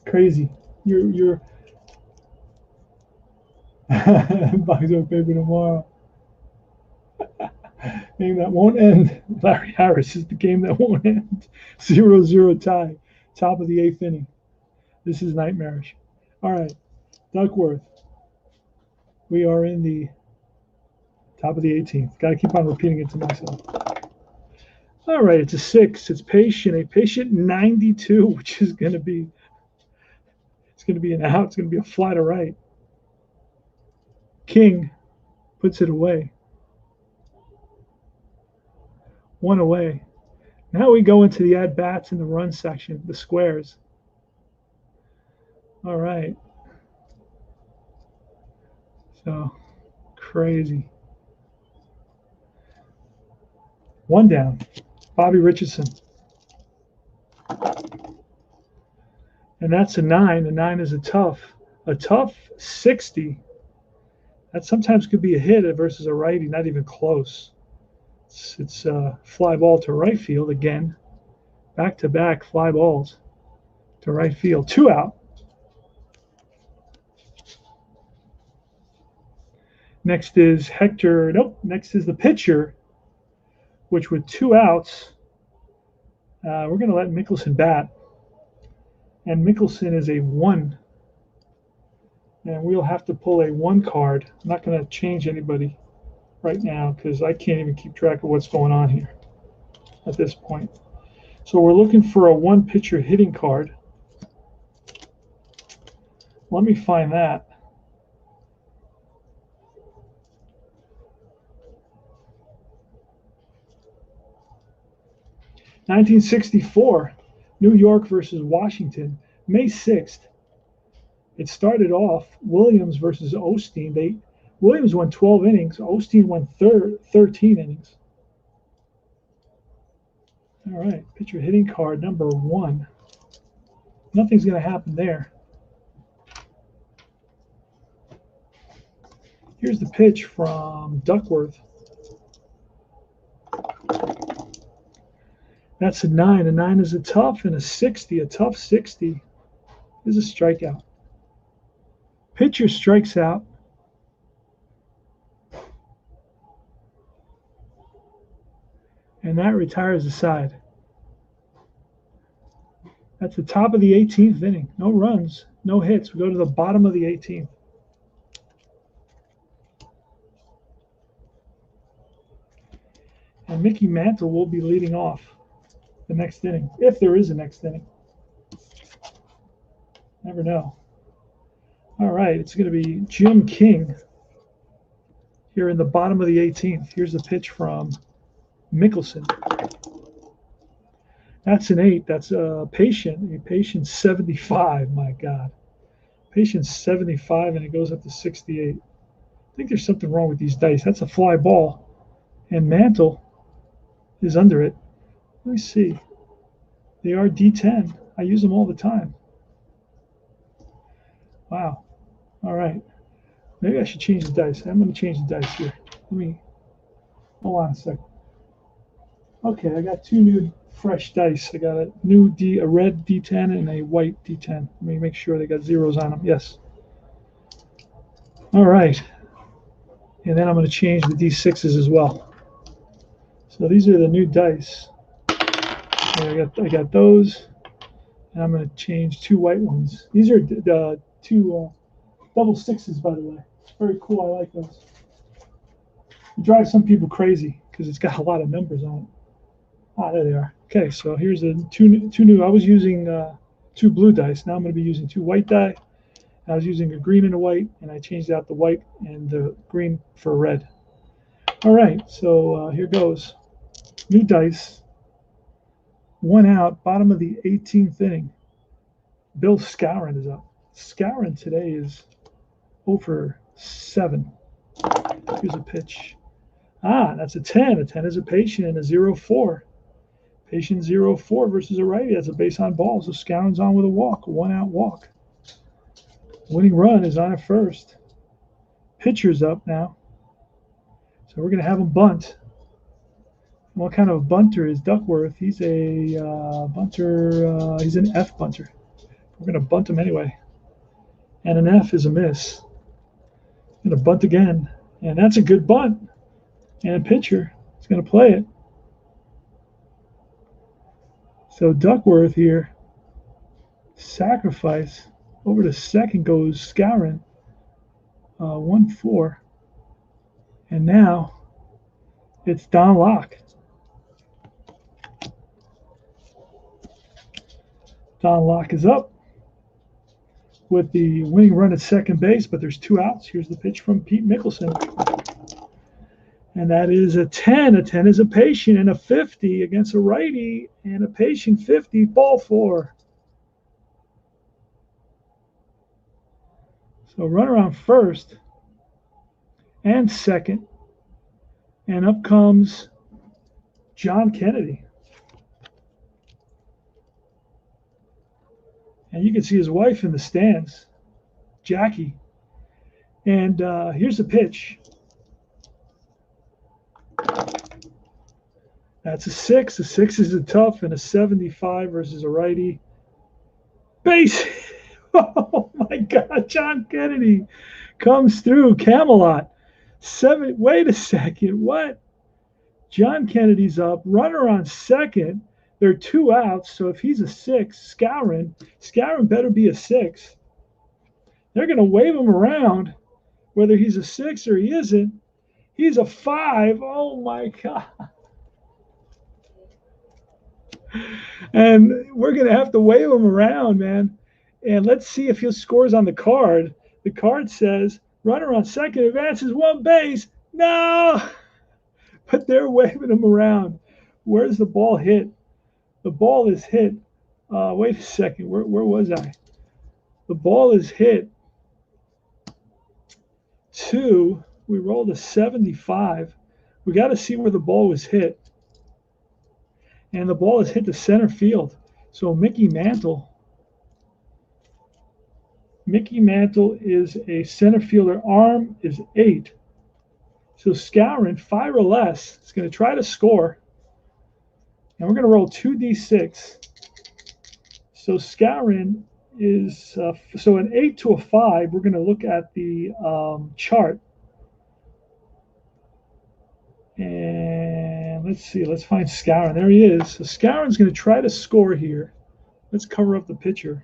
Crazy. You're box of paper tomorrow. Game that won't end. Larry Harris is the game that won't end. 0-0 tie. Top of the 8th inning. This is nightmarish. All right. Duckworth. We are in the top of the 18th. Got to keep on repeating it to myself. All right. It's a 6. It's patient. A patient 92, which is going to be an out. It's going to be a fly to right. King puts it away. 1 away. Now we go into the at-bats in the run section, the squares. All right. So, crazy. 1 down. Bobby Richardson. And that's a 9. A 9 is a tough 60. That sometimes could be a hit versus a righty, not even close. It's a fly ball to right field again. Back-to-back fly balls to right field. 2 out. Next is Hector. Nope. Next is the pitcher, which with 2 outs, we're going to let Mickelson bat. And Mickelson is a 1. And we'll have to pull a 1 card. I'm not going to change anybody right now because I can't even keep track of what's going on here at this point. So we're looking for a 1 pitcher hitting card. Let me find that. '64, New York versus Washington, May 6th. It started off Williams versus Osteen. Williams won 12 innings. Osteen won 13 innings. All right, pitcher hitting card number 1. Nothing's going to happen there. Here's the pitch from Duckworth. That's a 9. A 9 is a tough, and a 60. A tough 60 is a strikeout. Pitcher strikes out. And that retires the side. That's the top of the 18th inning. No runs, no hits. We go to the bottom of the 18th. And Mickey Mantle will be leading off the next inning, if there is a next inning. Never know. All right, it's going to be Jim King here in the bottom of the 18th. Here's the pitch from Mickelson. That's an 8. That's a patient 75. My God. Patient 75, and it goes up to 68. I think there's something wrong with these dice. That's a fly ball, and Mantle is under it. Let me see. They are D10. I use them all the time. Wow. All right. Maybe I should change the dice. I'm going to change the dice here. Hold on a second. Okay, I got 2 new fresh dice. I got a red D10 and a white D10. Let me make sure they got zeros on them. Yes. All right. And then I'm going to change the D6s as well. So these are the new dice. I got those, and I'm going to change 2 white ones. These are the 2 double 6s, by the way. Very cool. I like those. It drives some people crazy because it's got a lot of numbers on it. Ah, there they are. Okay, so here's the two new. I was using 2 blue dice. Now I'm going to be using 2 white die. I was using a green and a white, and I changed out the white and the green for red. All right, so here goes. New dice. 1 out, bottom of the 18th inning. Bill Skowron is up. Skowron today is 0 for 7. Here's a pitch. Ah, that's a 10. A 10 is a patient and a 0-4. Patient 0-4 versus a righty. That's a base on ball. So Skowron's on with a walk, a 1 out walk. Winning run is on at first. Pitcher's up now. So we're going to have him bunt. What kind of a bunter is Duckworth? He's a bunter. He's an F bunter. We're going to bunt him anyway. And an F is a miss. Going to bunt again. And that's a good bunt. And a pitcher is going to play it. So Duckworth here, sacrifice. Over to second goes Skowron, 1-4. And now it's Don Locke. Don Locke is up with the winning run at second base, but there's 2 outs. Here's the pitch from Pete Mickelson. And that is a 10. A 10 is a patient and a 50 against a righty, and a patient 50, ball 4. So runner on first and second, and up comes John Kennedy. And you can see his wife in the stands, Jackie. And here's the pitch. That's a 6. A 6 is a tough, and a 75 versus a righty. Base. Oh my God, John Kennedy comes through. Camelot. 7. Wait a second. What? John Kennedy's up. Runner on second. There are 2 outs. So if he's a 6, Skowron better be a 6. They're going to wave him around, whether he's a 6 or he isn't. He's a 5. Oh my God. And we're going to have to wave him around, man. And let's see if he scores on the card. The card says, runner on second advances 1 base. No! But they're waving him around. Where's the ball hit? The ball is hit. Wait a second. Where was I? The ball is hit to, we rolled a 75. We got to see where the ball was hit. And the ball is hit to center field. So Mickey Mantle is a center fielder. Arm is 8. So Skowron, 5 or less, is going to try to score. And we're going to roll 2d6. So Skowron is, so an 8 to a 5, we're going to look at the chart. And let's see, let's find Skowron. There he is. So Skowron's going to try to score here. Let's cover up the pitcher.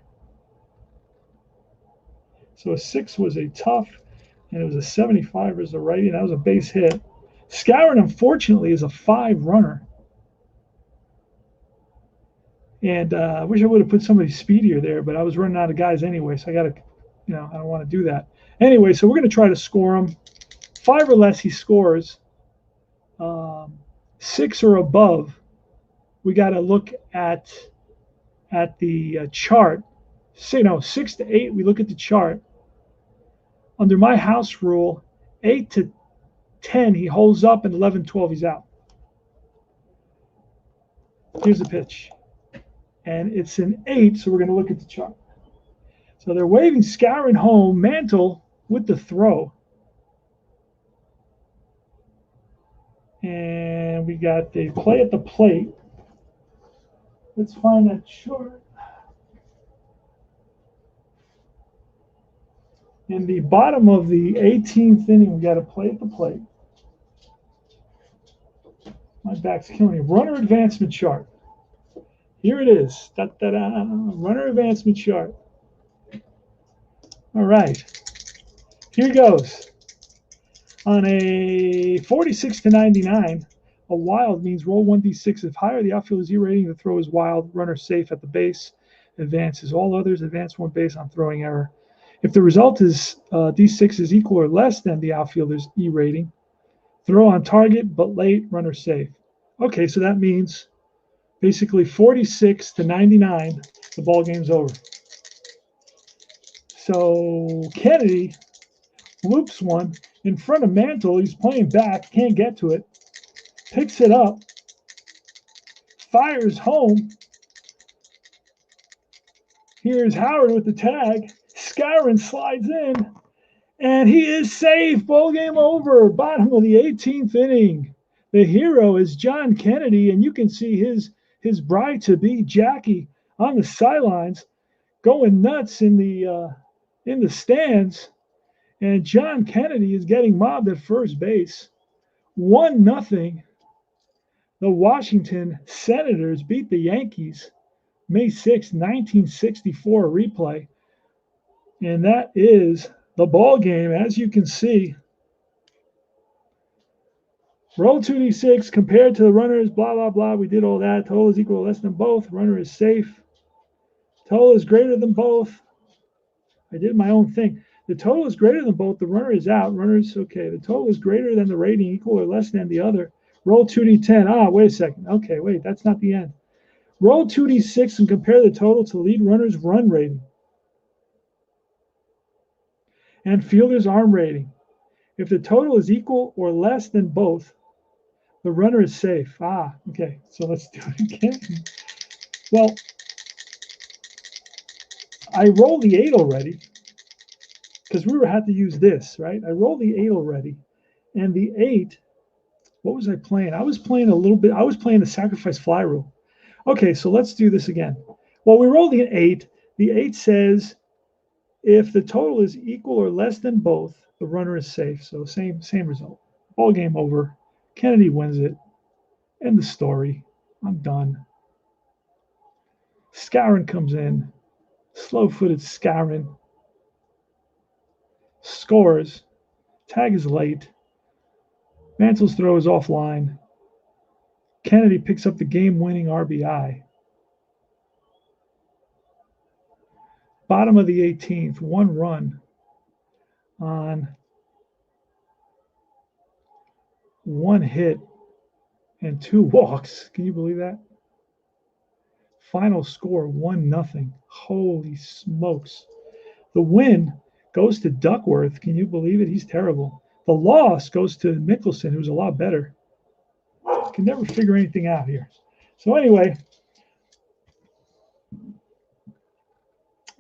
So a 6 was a tough, and it was a 75 as a righty, and that was a base hit. Skowron, unfortunately, is a 5 runner. And I wish I would have put somebody speedier there, but I was running out of guys anyway, so I got to, I don't want to do that. Anyway, so we're going to try to score him. 5 or less, he scores. 6 or above, we got to look at the chart. 6 to 8, we look at the chart. Under my house rule, 8 to 10, he holds up, and 11, 12, he's out. Here's the pitch. And it's an 8, so we're going to look at the chart. So they're waving Skowron home, Mantle with the throw. And we got the play at the plate. Let's find that chart. In the bottom of the 18th inning, we got to play at the plate. My back's killing me. Runner advancement chart. Here it is. Da-da-da. Runner advancement chart. All right. Here goes. On a 46 to 99, a wild means roll 1d6. If higher, the outfielder's E rating, the throw is wild. Runner safe at the base. Advances. All others advance one base on throwing error. If the result is d6 is equal or less than the outfielder's E rating, throw on target but late, runner safe. Okay, so that means basically 46 to 99, the ball game's over. So Kennedy loops one in front of Mantle. He's playing back, can't get to it. Picks it up, fires home. Here's Howard with the tag. Skowron slides in, and he is safe. Ball game over. Bottom of the 18th inning. The hero is John Kennedy, and you can see his bride-to-be Jackie on the sidelines, going nuts in the stands. And John Kennedy is getting mobbed at first base. 1-0. The Washington Senators beat the Yankees May 6, 1964 replay. And that is the ball game, as you can see. Roll 2d6 compared to the runners, blah, blah, blah. We did all that. Total is equal or less than both. Runner is safe. Total is greater than both. I did my own thing. The total is greater than both. The runner is out. Runner is okay. The total is greater than the rating, equal or less than the other. Roll 2d10. Ah, wait a second. Okay, wait, that's not the end. Roll 2d6 and compare the total to lead runner's run rating and fielder's arm rating. If the total is equal or less than both, the runner is safe. Ah, okay. So let's do it again. Well, I rolled the 8 already because we had to use this, right? I rolled the 8 already. And the 8, what was I playing? I was playing a little bit. I was playing the sacrifice fly rule. Okay, so let's do this again. Well, we rolled the 8. The 8 says if the total is equal or less than both, the runner is safe. So same result. Ball game over. Kennedy wins it. End the story. I'm done. Skowron comes in. Slow-footed Skowron. Scores. Tag is late. Mantle's throw is offline. Kennedy picks up the game-winning RBI. Bottom of the 18th, 1 run on 1 hit and 2 walks. Can you believe that? Final score 1-0. Holy smokes. The win goes to Duckworth. Can you believe it? He's terrible. The loss goes to Mickelson, who's a lot better. Can never figure anything out here. So anyway,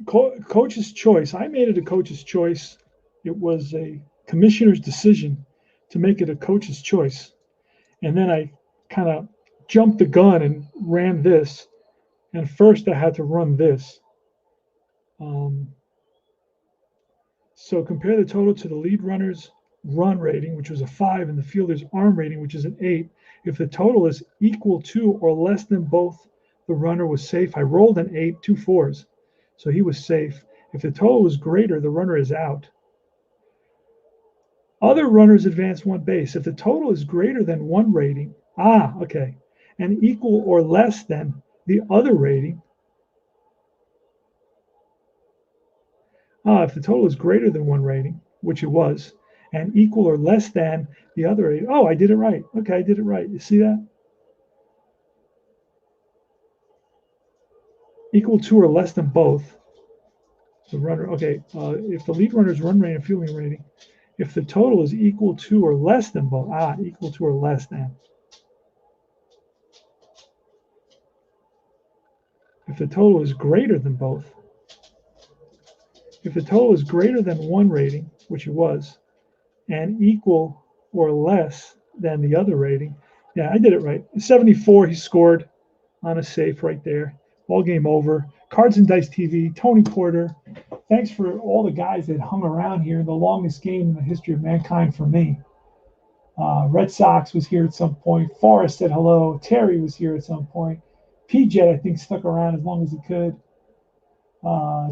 coach's choice. I made it a coach's choice. It was a commissioner's decision to make it a coach's choice. And then I kind of jumped the gun and ran this. And first I had to run this. So compare the total to the lead runner's run rating, which was a 5, and the fielder's arm rating, which is an 8. If the total is equal to or less than both, the runner was safe. I rolled an 8, 2 4s. So he was safe. If the total was greater, the runner is out. Other runners advance 1 base. If the total is greater than 1 rating, and equal or less than the other rating, if the total is greater than 1 rating, which it was, and equal or less than the other rating. Oh, I did it right. Okay, I did it right. You see that? Equal to or less than both. The runner, okay, if the lead runner's run rate and fielding rating, if the total is equal to or less than both, equal to or less than. If the total is greater than both, if the total is greater than 1 rating, which it was, and equal or less than the other rating, yeah, I did it right. 74, he scored on a safe right there. Ball game over. Cards and Dice TV, Tony Porter. Thanks for all the guys that hung around here. The longest game in the history of mankind for me. Red Sox was here at some point. Forrest said hello. Terry was here at some point. PJ, I think, stuck around as long as he could.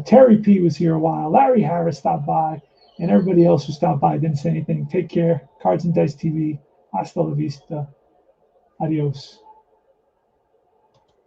Terry P was here a while. Larry Harris stopped by. And everybody else who stopped by didn't say anything. Take care. Cards and Dice TV. Hasta la vista. Adios.